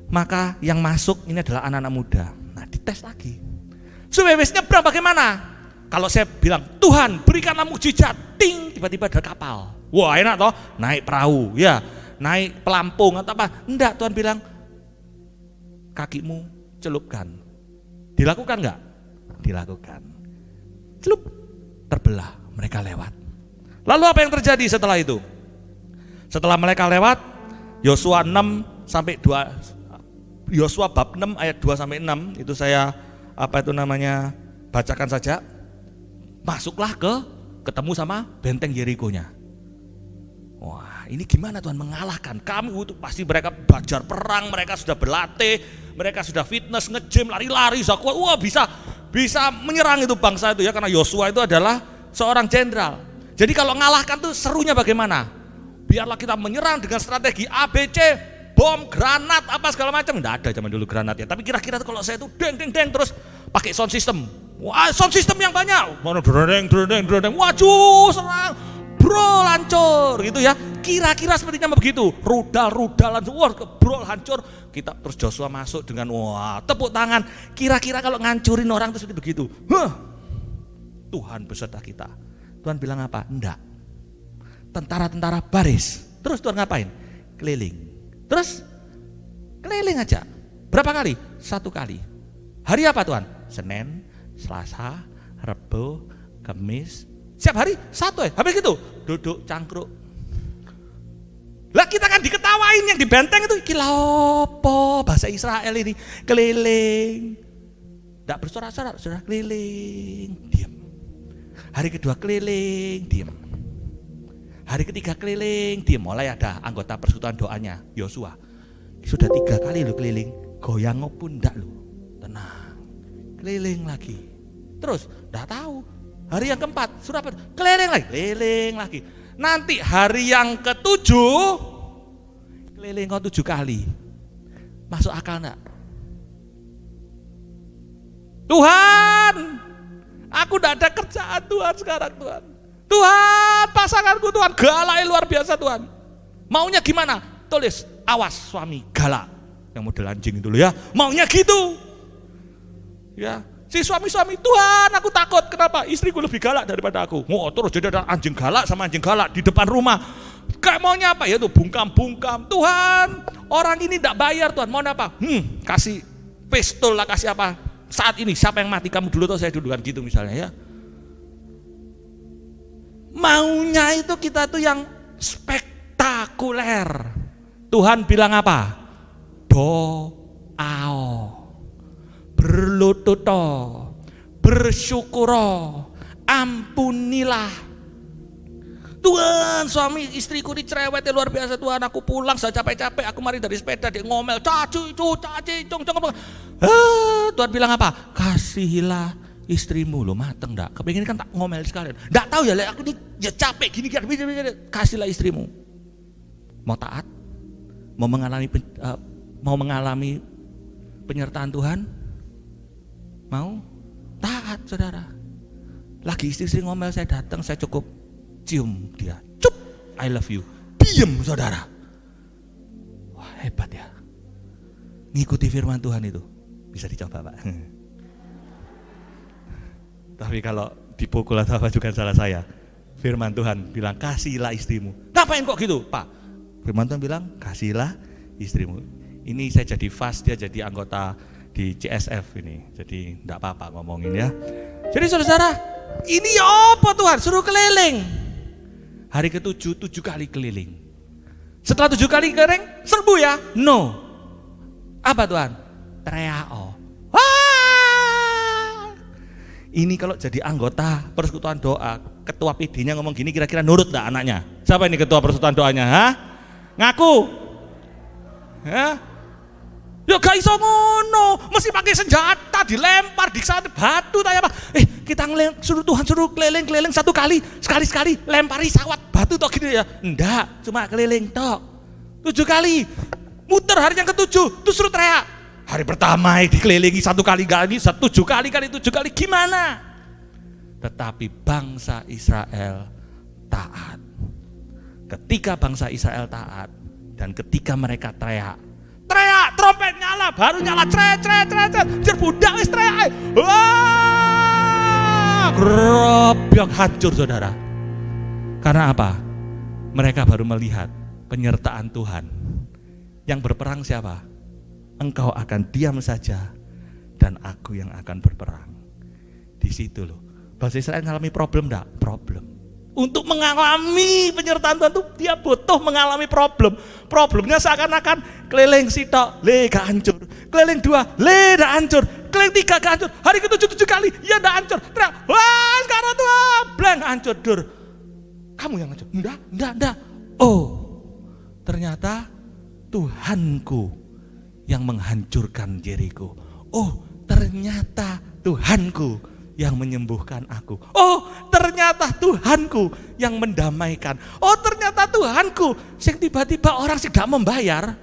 maka yang masuk ini adalah anak-anak muda. Nah dites lagi. Suwewes nyebrang bagaimana? Kalau saya bilang Tuhan berikanlah mukjizat, ting tiba-tiba ada kapal. Wah enak toh, naik perahu ya, naik pelampung atau apa? Enggak, Tuhan bilang kakimu celupkan. Dilakukan enggak? Dilakukan. Celup, terbelah, mereka lewat. Lalu apa yang terjadi setelah itu? Setelah mereka lewat, Yosua 6 sampai 2, Yosua bab 6 ayat 2 sampai 6 itu saya bacakan saja. Masuklah ketemu sama benteng Yeriko-nya. Wah, ini gimana Tuhan mengalahkan? Kami itu pasti mereka belajar perang, mereka sudah berlatih, mereka sudah fitness, nge-gym, lari-lari, zakuat. Wah, bisa menyerang itu bangsa itu ya, karena Yosua itu adalah seorang jenderal. Jadi kalau ngalahkan tuh serunya bagaimana? Biarlah kita menyerang dengan strategi ABC, bom, granat, apa segala macam. Enggak ada zaman dulu granat ya. Tapi kira-kira kalau saya itu deng terus pakai sound system. Wah, sound system yang banyak. Mana deng. Waju, serang. Bro, hancur gitu ya. Kira-kira sepertinya begitu. Rudal langsung wah bro hancur. Kita terus Joshua masuk dengan wah tepuk tangan. Kira-kira kalau ngancurin orang itu seperti begitu. Tuhan beserta kita. Tuhan bilang apa? Enggak. Tentara-tentara baris. Terus Tuhan ngapain? Keliling. Terus keliling aja. Berapa kali? 1 kali. Hari apa Tuhan? Senin, Selasa, Rabu, Kamis. Setiap hari 1 ya. Habis gitu duduk cangkruk. Lah kita kan diketawain yang di benteng itu. Gila apa bahasa Israel ini? Keliling. Enggak bersorak-sorak, sudah keliling. Diam. Hari kedua keliling, diam. Hari ketiga keliling, diam. Mulai ada anggota persekutuan doanya, Yosua. Sudah 3 kali lo keliling, goyang pun enggak lo. Tenang. Keliling lagi. Terus enggak tahu. Hari yang keempat, sudah apa? Keliling lagi. Nanti hari yang ke-7 keliling kau 7 kali. Masuk akal enggak? Tuhan, aku tidak ada kerjaan Tuhan sekarang Tuhan. Tuhan, pasanganku Tuhan, galaknya luar biasa Tuhan. Maunya gimana? Tulis, awas suami galak. Yang model anjing itu loh ya. Maunya gitu. Ya, si suami-suami Tuhan, aku takut. Kenapa? Istriku lebih galak daripada aku. Oh, terus jadi ada anjing galak sama anjing galak di depan rumah. Kayak maunya apa? Ya tuh bungkam-bungkam. Tuhan, orang ini tidak bayar Tuhan. Mau apa? Kasih pistol lah, kasih apa? Saat ini siapa yang mati, kamu dulu atau saya dulu kan gitu misalnya ya. Maunya itu kita tuh yang spektakuler. Tuhan bilang apa? Doa, berlututo, bersyukuro, ampunilah. Tuhan, suami istriku dicerewet luar biasa Tuhan, aku pulang saya capek-capek, aku mari dari sepeda dia ngomel, caci, Tuhan bilang apa? Kasihilah istrimu, lo mateng enggak? Kepingin kan tak ngomel sekalian. Enggak tahu ya, aku ini ya capek gini, kasihlah istrimu. Mau taat? Mau mengalami penyertaan Tuhan? Mau? Taat saudara. Lagi istri ngomel saya datang, saya cukup cium dia, cup, I love you, diam saudara. Wah hebat ya, ngikuti firman Tuhan itu, bisa dicoba Pak. Tapi kalau dipukul atau apa juga salah saya. Firman Tuhan bilang kasihlah istrimu. Ngapain kok gitu Pak? Firman Tuhan bilang kasihlah istrimu. Ini saya jadi fast, dia jadi anggota di CSF ini, jadi enggak apa-apa ngomongin ya. Jadi saudara, ini apa Tuhan? Suruh keliling. Hari ke-7, 7 kali keliling. Setelah 7 kali keliling, serbu ya? No. Apa Tuhan? Treao. Wah! Ini kalau jadi anggota persekutuan doa, ketua PD-nya ngomong gini, kira-kira nurut enggak anaknya? Siapa ini ketua persekutuan doanya? Hah? Ngaku? Hah? Ya gak iso ngono, mesti pakai senjata, dilempar, disatu batu tanya apa? Kita suruh Tuhan suruh keliling-keliling 1 kali, sekali-sekali lempari sawat batu tok gini ya. Enggak, cuma keliling tok. 7 kali. Muter hari yang ke-7, terus suruh teriak. Hari pertama dikelilingi 1 kali gak ini, 7 kali 7 kali gimana? Tetapi bangsa Israel taat. Ketika bangsa Israel taat dan ketika mereka teriak, trompet nyala, baru nyala, cret, budak wis teriak, wah, grobyok hancur saudara. Karena apa? Mereka baru melihat penyertaan Tuhan. Yang berperang siapa? Engkau akan diam saja dan aku yang akan berperang. Di situ loh. Bangsa Israel mengalami problem enggak? Problem. Untuk mengalami penyertaan Tuhan itu dia butuh mengalami problem. Problemnya seakan-akan keliling sitok, gak hancur. Keliling 2, gak hancur. Keliling 3 gak hancur. Hari ke-7 kali, ya gak hancur. Wah, karena Tuhan, blank hancur. Dur. Kamu yang hancur? Enggak. Oh, ternyata Tuhanku yang menghancurkan Yeriko. Oh, ternyata Tuhanku yang menyembuhkan aku. Oh, ternyata Tuhanku yang mendamaikan. Oh, ternyata Tuhanku yang tiba-tiba orang sih gak membayar.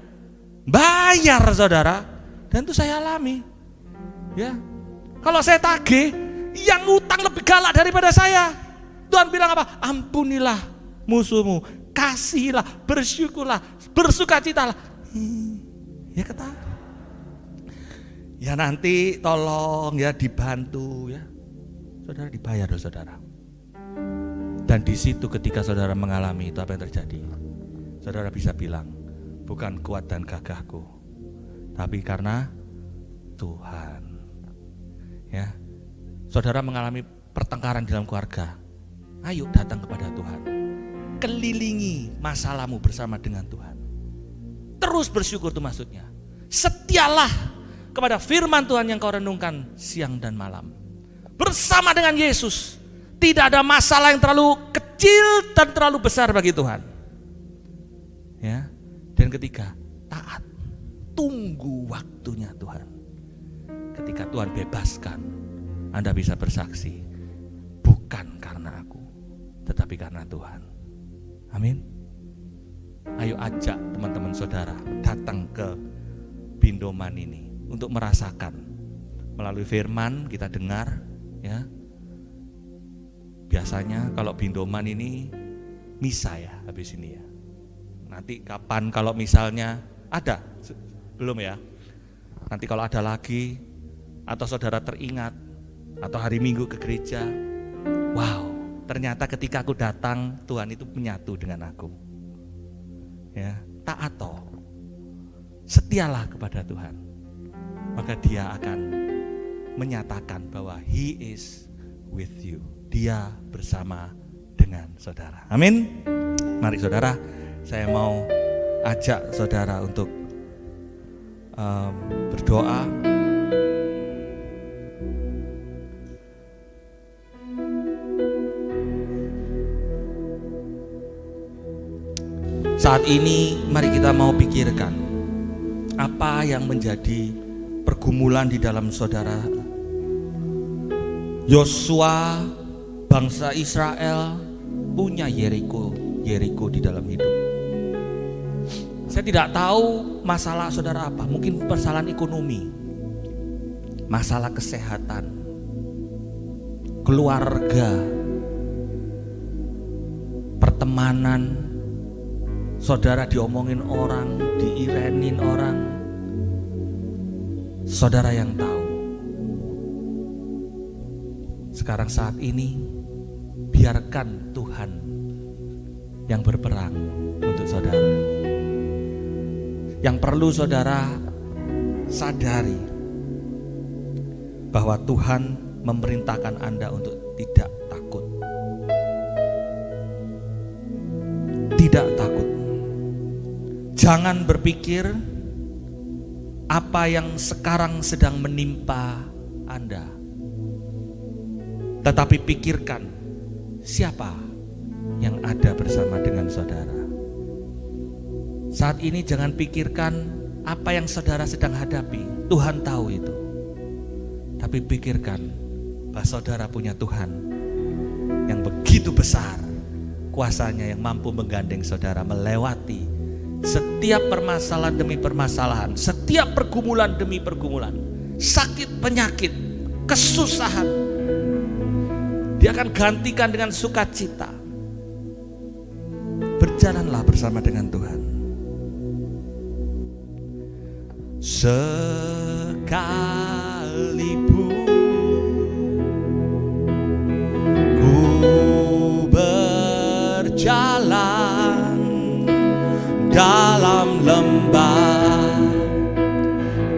Bayar saudara. Dan itu saya alami. Ya. Kalau saya tagih, yang utang lebih galak daripada saya. Tuhan bilang apa? Ampunilah musuhmu, kasihilah, bersyukurlah, bersukacitalah. Ya kata. Ya nanti tolong ya dibantu ya. Saudara dibayar loh saudara. Dan di situ ketika saudara mengalami itu apa yang terjadi? Saudara bisa bilang, bukan kuat dan gagahku, tapi karena Tuhan. Ya, saudara mengalami pertengkaran dalam keluarga. Ayo datang kepada Tuhan. Kelilingi masalahmu bersama dengan Tuhan. Terus bersyukur itu maksudnya. Setialah kepada firman Tuhan yang kau renungkan siang dan malam. Bersama dengan Yesus, tidak ada masalah yang terlalu kecil dan terlalu besar bagi Tuhan. Ya, dan ketiga, taat, tunggu waktunya Tuhan. Ketika Tuhan bebaskan, Anda bisa bersaksi, bukan karena aku, tetapi karena Tuhan. Amin. Ayo ajak teman-teman saudara datang ke Bindoman ini untuk merasakan melalui firman kita dengar. Ya, biasanya kalau Bindoman ini misa ya habis ini ya. Nanti kapan kalau misalnya ada, belum ya? Nanti kalau ada lagi atau saudara teringat atau hari Minggu ke gereja, wow, ternyata ketika aku datang Tuhan itu menyatu dengan aku. Ya, taat toh, setialah kepada Tuhan, maka Dia akan menyatakan bahwa He is with you. Dia bersama dengan saudara. Amin. Mari saudara, saya mau ajak saudara untuk berdoa. Saat ini mari kita mau pikirkan apa yang menjadi pergumulan di dalam saudara. Yosua, bangsa Israel punya Yeriko di dalam hidup. Saya tidak tahu masalah saudara apa, mungkin persoalan ekonomi, masalah kesehatan, keluarga, pertemanan, saudara diomongin orang, diirenin orang. Saudara yang tahu. Sekarang saat ini biarkan Tuhan yang berperang untuk saudara. Yang perlu saudara sadari bahwa Tuhan memerintahkan Anda untuk tidak takut. Tidak takut. Jangan berpikir apa yang sekarang sedang menimpa Anda. Tetapi pikirkan siapa yang ada bersama dengan saudara. Saat ini jangan pikirkan Apa yang saudara sedang hadapi, Tuhan tahu itu. Tapi pikirkan bahwa saudara punya Tuhan yang begitu besar kuasanya, yang mampu menggandeng saudara melewati setiap permasalahan demi permasalahan, setiap pergumulan demi pergumulan, sakit, penyakit, kesusahan. Dia akan gantikan dengan sukacita. Berjalanlah bersama dengan Tuhan. Sekalipun ku berjalan dalam lembah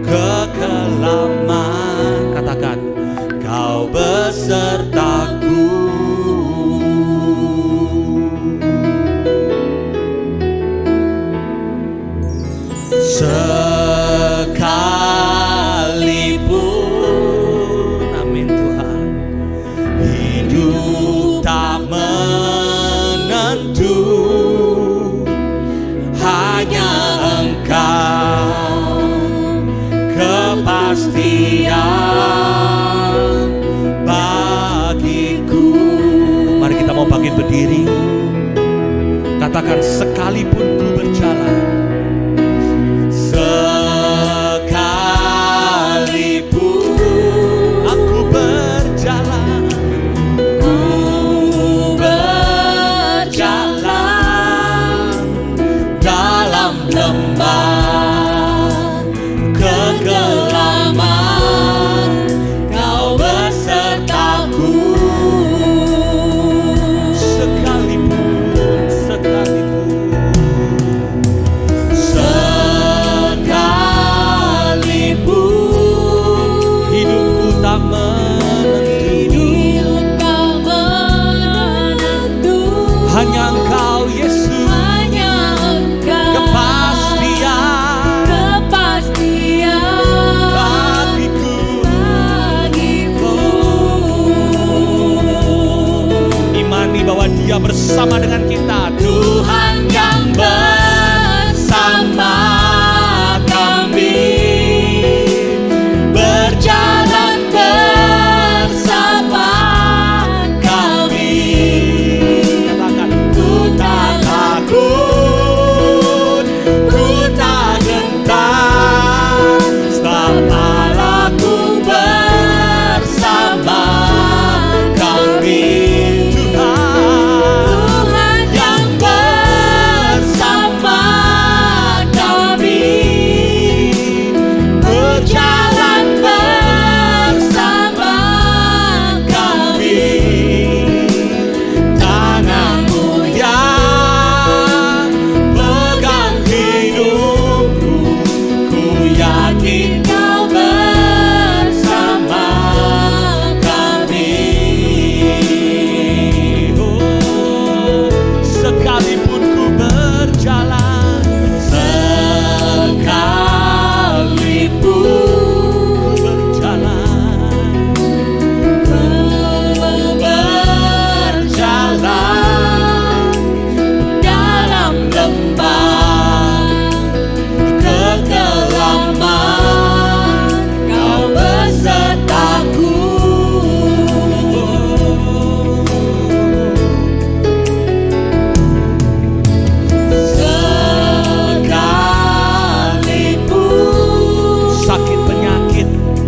kekelaman, katakan, Kau besertaku. Sekalipun, amin Tuhan, hidup tak menentu, hanya Engkau kepastian bagiku. Mari kita mau bangkit berdiri, katakan, sekalipun ku berjalan, bersama dengan kita. Tuhan yang bersama kami, berjalan bersama kami. Katakan, ku tak takut, ku tak gentar, sebab Allahku bersama kami.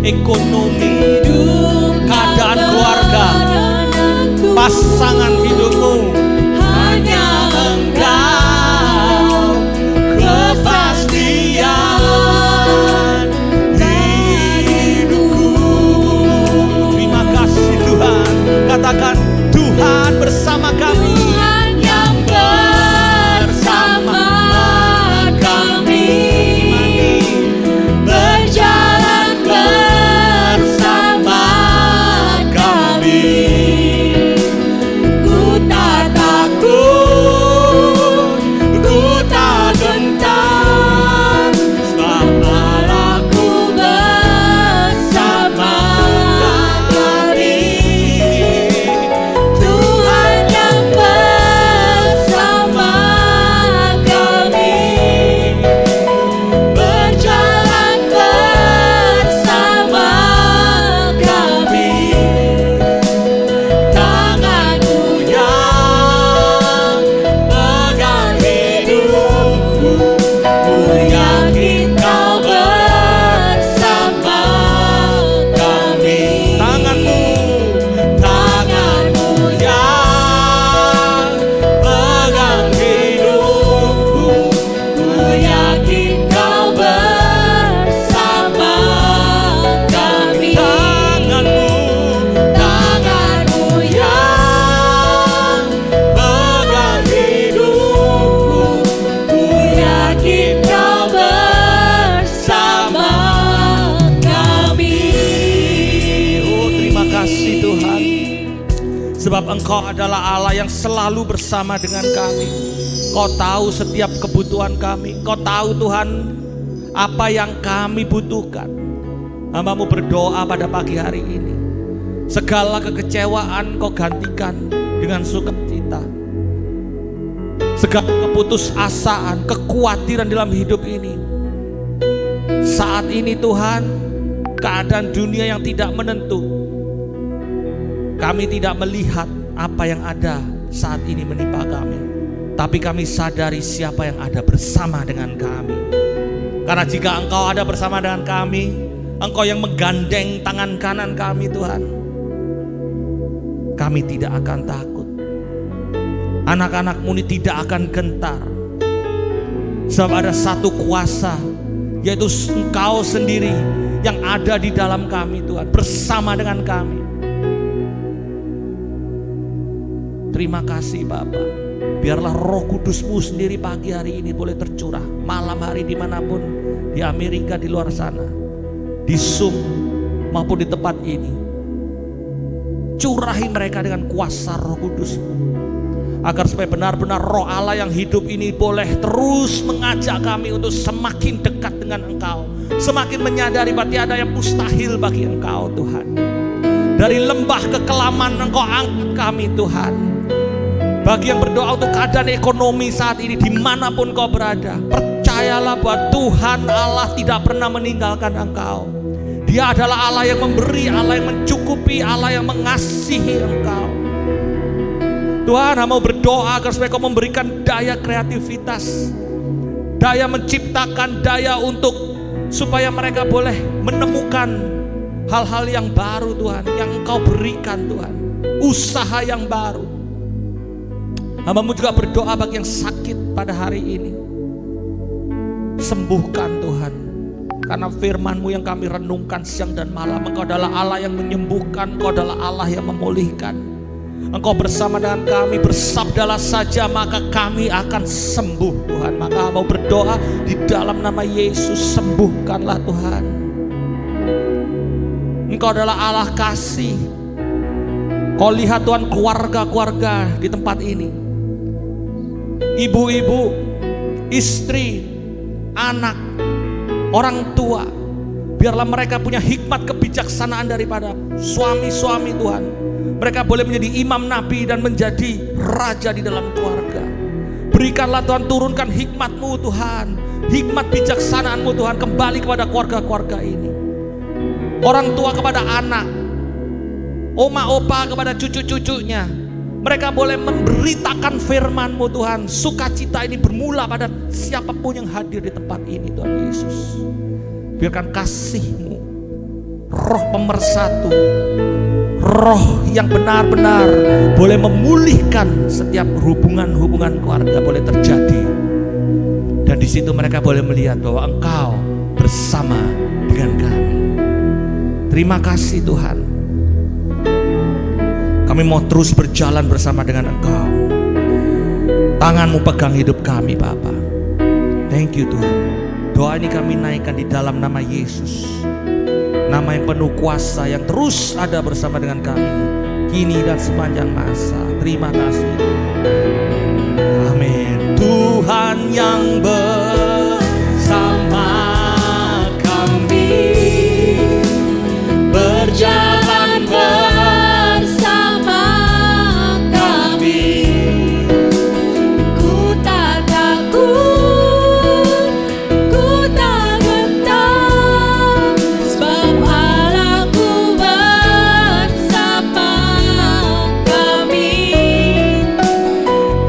Ekonomi, keadaan keluarga, pasangan hidupmu, hanya Engkau kepastian hidupku. Terima kasih Tuhan. Katakan, Tuhan bersama kami. Tuhan yang bersama kami, berjalan bersama kami. Ku tak Sebab Engkau adalah Allah yang selalu bersama dengan kami. Kau tahu setiap kebutuhan kami. Kau tahu Tuhan apa yang kami butuhkan. Hamba-Mu berdoa pada pagi hari ini, segala kekecewaan Kau gantikan dengan sukacita. Segala keputusasaan, kekhawatiran dalam hidup ini, saat ini Tuhan, keadaan dunia yang tidak menentu, kami tidak melihat apa yang ada saat ini menimpa kami, tapi kami sadari siapa yang ada bersama dengan kami. Karena jika Engkau ada bersama dengan kami, Engkau yang menggandeng tangan kanan kami Tuhan, kami tidak akan takut. Anak-anak-Mu ini tidak akan gentar. Sebab ada satu kuasa, yaitu Engkau sendiri yang ada di dalam kami Tuhan, bersama dengan kami. Terima kasih Bapa. Biarlah Roh Kudus-Mu sendiri pagi hari ini boleh tercurah, malam hari dimanapun, di Amerika, di luar sana, di Zoom maupun di tempat ini. Curahi mereka dengan kuasa Roh Kudus-Mu, agar supaya benar-benar Roh Allah yang hidup ini boleh terus mengajak kami untuk semakin dekat dengan Engkau, semakin menyadari bahwa tiada yang mustahil bagi Engkau Tuhan. Dari lembah kekelaman Engkau angkat kami Tuhan. Bagi yang berdoa untuk keadaan ekonomi saat ini dimanapun kau berada, percayalah bahwa Tuhan Allah tidak pernah meninggalkan engkau. Dia adalah Allah yang memberi, Allah yang mencukupi, Allah yang mengasihi engkau. Tuhan, mau berdoa agar supaya kau memberikan daya kreativitas, daya menciptakan, daya untuk supaya mereka boleh menemukan hal-hal yang baru Tuhan, yang engkau berikan Tuhan, usaha yang baru. Hamba-Mu juga berdoa bagi yang sakit pada hari ini, sembuhkan Tuhan. Karena firman-Mu yang kami renungkan siang dan malam, Engkau adalah Allah yang menyembuhkan, Engkau adalah Allah yang memulihkan. Engkau bersama dengan kami, bersabdalah saja maka kami akan sembuh Tuhan. Maka mau berdoa di dalam nama Yesus, sembuhkanlah Tuhan. Engkau adalah Allah kasih. Kau lihat Tuhan keluarga-keluarga di tempat ini, ibu-ibu, istri, anak, orang tua, biarlah mereka punya hikmat kebijaksanaan daripada suami-suami Tuhan. Mereka boleh menjadi imam nabi dan menjadi raja di dalam keluarga. Berikanlah Tuhan, turunkan hikmat-Mu Tuhan, hikmat bijaksanaan-Mu Tuhan kembali kepada keluarga-keluarga ini. Orang tua kepada anak, oma opa kepada cucu-cucunya. Mereka boleh memberitakan firman-Mu Tuhan. Sukacita ini bermula pada siapapun yang hadir di tempat ini Tuhan Yesus. Biarkan kasih-Mu, Roh pemersatu, Roh yang benar-benar boleh memulihkan setiap hubungan-hubungan keluarga boleh terjadi. Dan di situ mereka boleh melihat bahwa Engkau bersama dengan kami. Terima kasih Tuhan. Kami mau terus berjalan bersama dengan Engkau. Tangan-Mu pegang hidup kami Bapa. Thank you Tuhan. Doa ini kami naikkan di dalam nama Yesus, nama yang penuh kuasa, yang terus ada bersama dengan kami kini dan sepanjang masa. Terima kasih. Amin. Tuhan yang bersama kami, berjalan bersama kami. Ku tak takut, ku tak gentar, sebab Allahku bersama kami.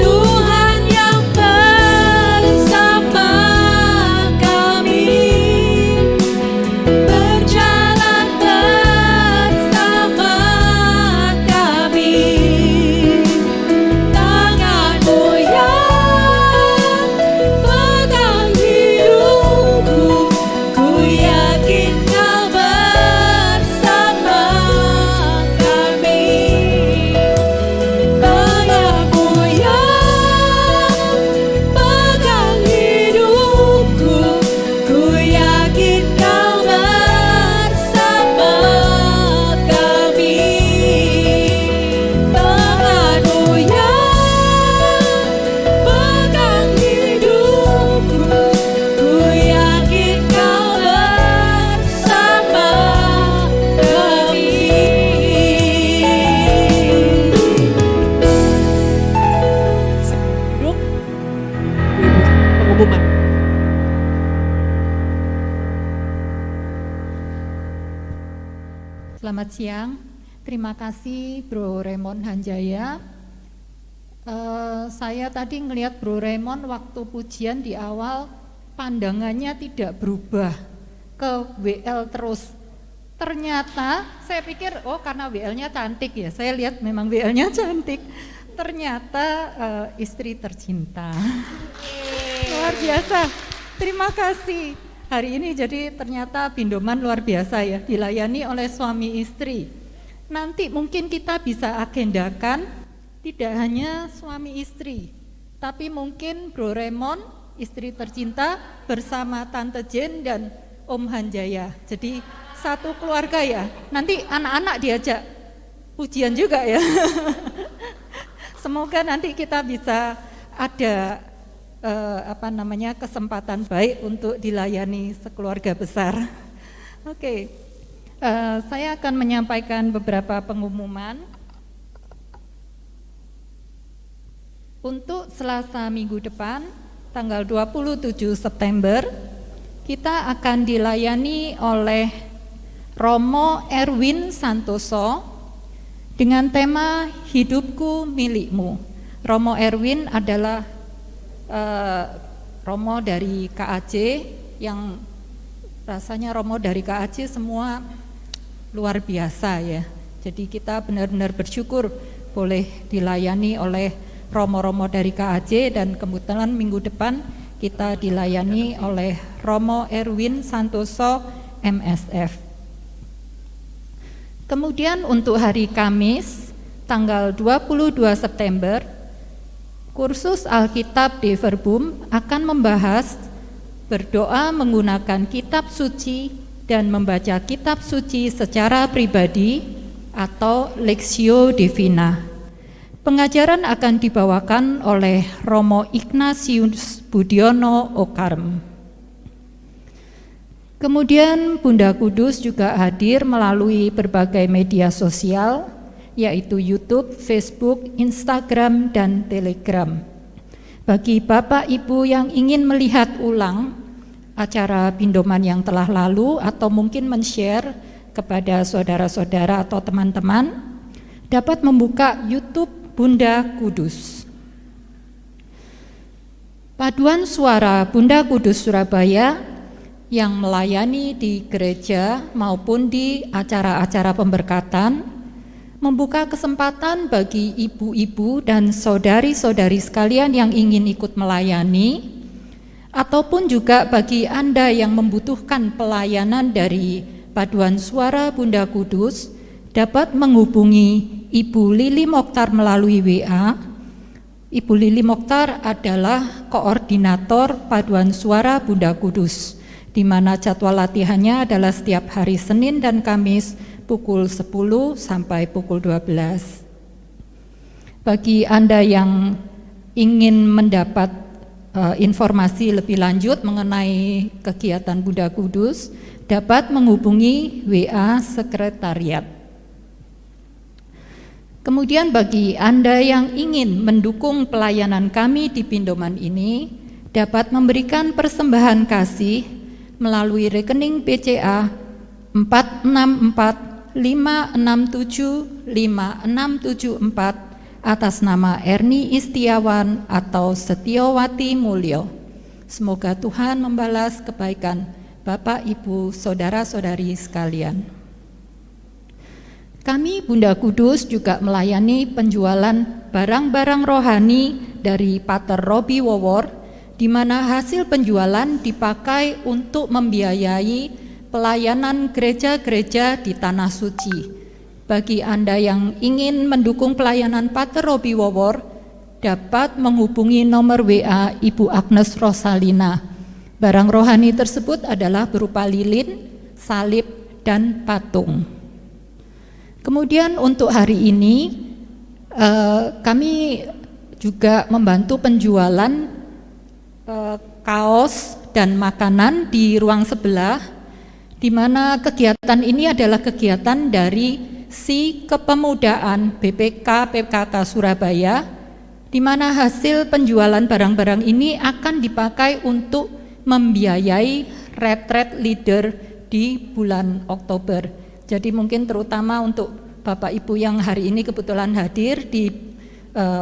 Tuhan yang bersama Selamat siang, terima kasih Bro Raymond Hanjaya. Saya tadi ngelihat Bro Raymond waktu pujian di awal pandangannya tidak berubah ke WL terus. Ternyata saya pikir karena WL-nya cantik ya, saya lihat memang WL-nya cantik. Ternyata istri tercinta. Luar biasa, terima kasih. Hari ini jadi ternyata Bindoman luar biasa ya, dilayani oleh suami istri. Nanti mungkin kita bisa agendakan tidak hanya suami istri, tapi mungkin Bro Raymond, istri tercinta bersama Tante Jen dan Om Hanjaya. Jadi satu keluarga ya. Nanti anak-anak diajak pujian juga ya. Semoga nanti kita bisa ada kesempatan baik untuk dilayani sekeluarga besar. Oke, saya akan menyampaikan beberapa pengumuman. Untuk Selasa minggu depan, tanggal 27 September, kita akan dilayani oleh Romo Erwin Santoso dengan tema Hidupku Milikmu. Romo Erwin adalah Romo dari KAJ yang rasanya Romo dari KAJ semua luar biasa ya. Jadi kita benar-benar bersyukur boleh dilayani oleh Romo-Romo dari KAJ, dan kebetulan minggu depan kita dilayani oleh Romo Erwin Santoso MSF. Kemudian untuk hari Kamis tanggal 22 September, kursus Alkitab di Verbum akan membahas berdoa menggunakan kitab suci dan membaca kitab suci secara pribadi atau Lectio Divina. Pengajaran akan dibawakan oleh Romo Ignatius Budiono Okarm. Kemudian Bunda Kudus juga hadir melalui berbagai media sosial, yaitu YouTube, Facebook, Instagram, dan Telegram. Bagi Bapak Ibu yang ingin melihat ulang acara Bindoman yang telah lalu atau mungkin men-share kepada saudara-saudara atau teman-teman, dapat membuka YouTube Bunda Kudus. Paduan Suara Bunda Kudus Surabaya yang melayani di gereja maupun di acara-acara pemberkatan membuka kesempatan bagi ibu-ibu dan saudari-saudari sekalian yang ingin ikut melayani, ataupun juga bagi Anda yang membutuhkan pelayanan dari Paduan Suara Bunda Kudus, dapat menghubungi Ibu Lili Mokhtar melalui WA. Ibu Lili Mokhtar adalah koordinator Paduan Suara Bunda Kudus, di mana jadwal latihannya adalah setiap hari Senin dan Kamis pukul 10 sampai pukul 12. Bagi Anda yang ingin mendapat informasi lebih lanjut mengenai kegiatan Bunda Kudus, dapat menghubungi WA Sekretariat. Kemudian bagi Anda yang ingin mendukung pelayanan kami di Bindoman ini, dapat memberikan persembahan kasih melalui rekening BCA 464567567 atas nama Erni Istiawan atau Setiawati Mulyo. Semoga Tuhan membalas kebaikan Bapak, Ibu, saudara-saudari sekalian. Kami Bunda Kudus juga melayani penjualan barang-barang rohani dari Pater Robi Wowor, di mana hasil penjualan dipakai untuk membiayai pelayanan gereja-gereja di Tanah Suci. Bagi Anda yang ingin mendukung pelayanan Pater Robi Wowor, dapat menghubungi nomor WA Ibu Agnes Rosalina. Barang rohani tersebut adalah berupa lilin, salib, dan patung. Kemudian untuk hari ini kami juga membantu penjualan kaos dan makanan di ruang sebelah, di mana kegiatan ini adalah kegiatan dari Si Kepemudaan BPK PKK Surabaya, di mana hasil penjualan barang-barang ini akan dipakai untuk membiayai retret leader di bulan Oktober. Jadi mungkin terutama untuk Bapak Ibu yang hari ini kebetulan hadir di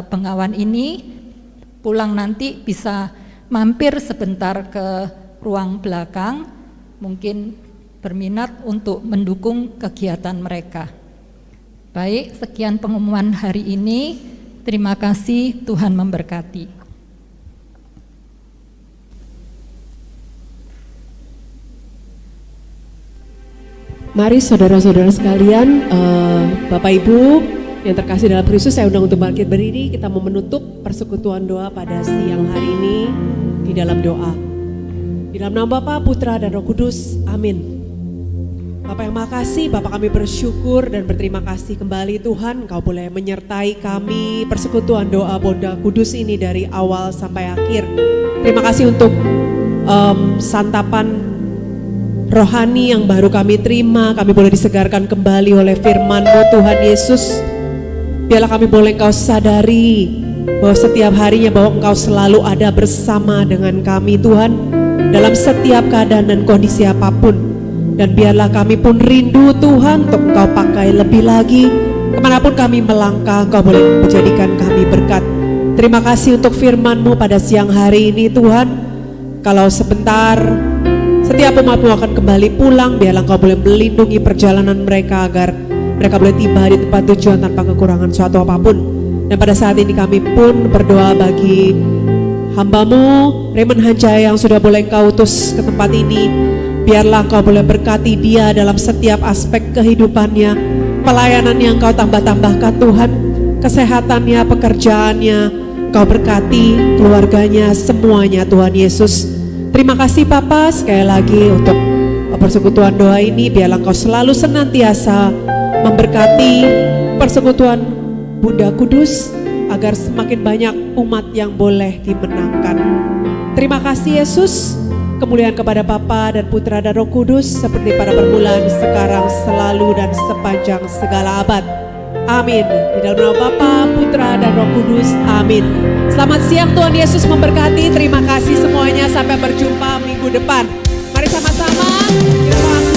Bengawan ini, pulang nanti bisa mampir sebentar ke ruang belakang, mungkin berminat untuk mendukung kegiatan mereka. Baik, sekian pengumuman hari ini. Terima kasih, Tuhan memberkati. Mari saudara-saudara sekalian, Bapak Ibu yang terkasih dalam Kristus, saya undang untuk bangkit berdiri. Kita mau menutup persekutuan doa pada siang hari ini di dalam doa. Di dalam nama Bapa, Putra, dan Roh Kudus, amin. Bapak yang makasih, Bapak kami bersyukur dan berterima kasih kembali Tuhan, Engkau boleh menyertai kami persekutuan doa Bonda Kudus ini dari awal sampai akhir. Terima kasih untuk santapan rohani yang baru kami terima, kami boleh disegarkan kembali oleh firman-Mu Tuhan Yesus. Biarlah kami boleh Engkau sadari bahwa setiap harinya bahwa Engkau selalu ada bersama dengan kami Tuhan, dalam setiap keadaan dan kondisi apapun. Dan biarlah kami pun rindu Tuhan untuk Engkau pakai lebih lagi. Kemanapun kami melangkah, Engkau boleh menjadikan kami berkat. Terima kasih untuk firman-Mu pada siang hari ini Tuhan. Kalau sebentar setiap umat-Mu akan kembali pulang, biarlah Engkau boleh melindungi perjalanan mereka agar mereka boleh tiba di tempat tujuan tanpa kekurangan suatu apapun. Dan pada saat ini kami pun berdoa bagi hamba-Mu Raymond Hanjaya yang sudah boleh Engkau utus ke tempat ini. Biarlah Engkau boleh berkati dia dalam setiap aspek kehidupannya, pelayanan yang Engkau tambah-tambahkan Tuhan, kesehatannya, pekerjaannya, Engkau berkati keluarganya, semuanya Tuhan Yesus. Terima kasih Bapa sekali lagi untuk persekutuan doa ini. Biarlah Engkau selalu senantiasa memberkati persekutuan Bunda Kudus agar semakin banyak umat yang boleh dimenangkan. Terima kasih Yesus. Kemuliaan kepada Bapa dan Putra dan Roh Kudus seperti pada permulaan, sekarang, selalu, dan sepanjang segala abad. Amin. Di dalam nama Bapa, Putra, dan Roh Kudus. Amin. Selamat siang, Tuhan Yesus memberkati. Terima kasih semuanya. Sampai berjumpa minggu depan. Mari sama-sama kita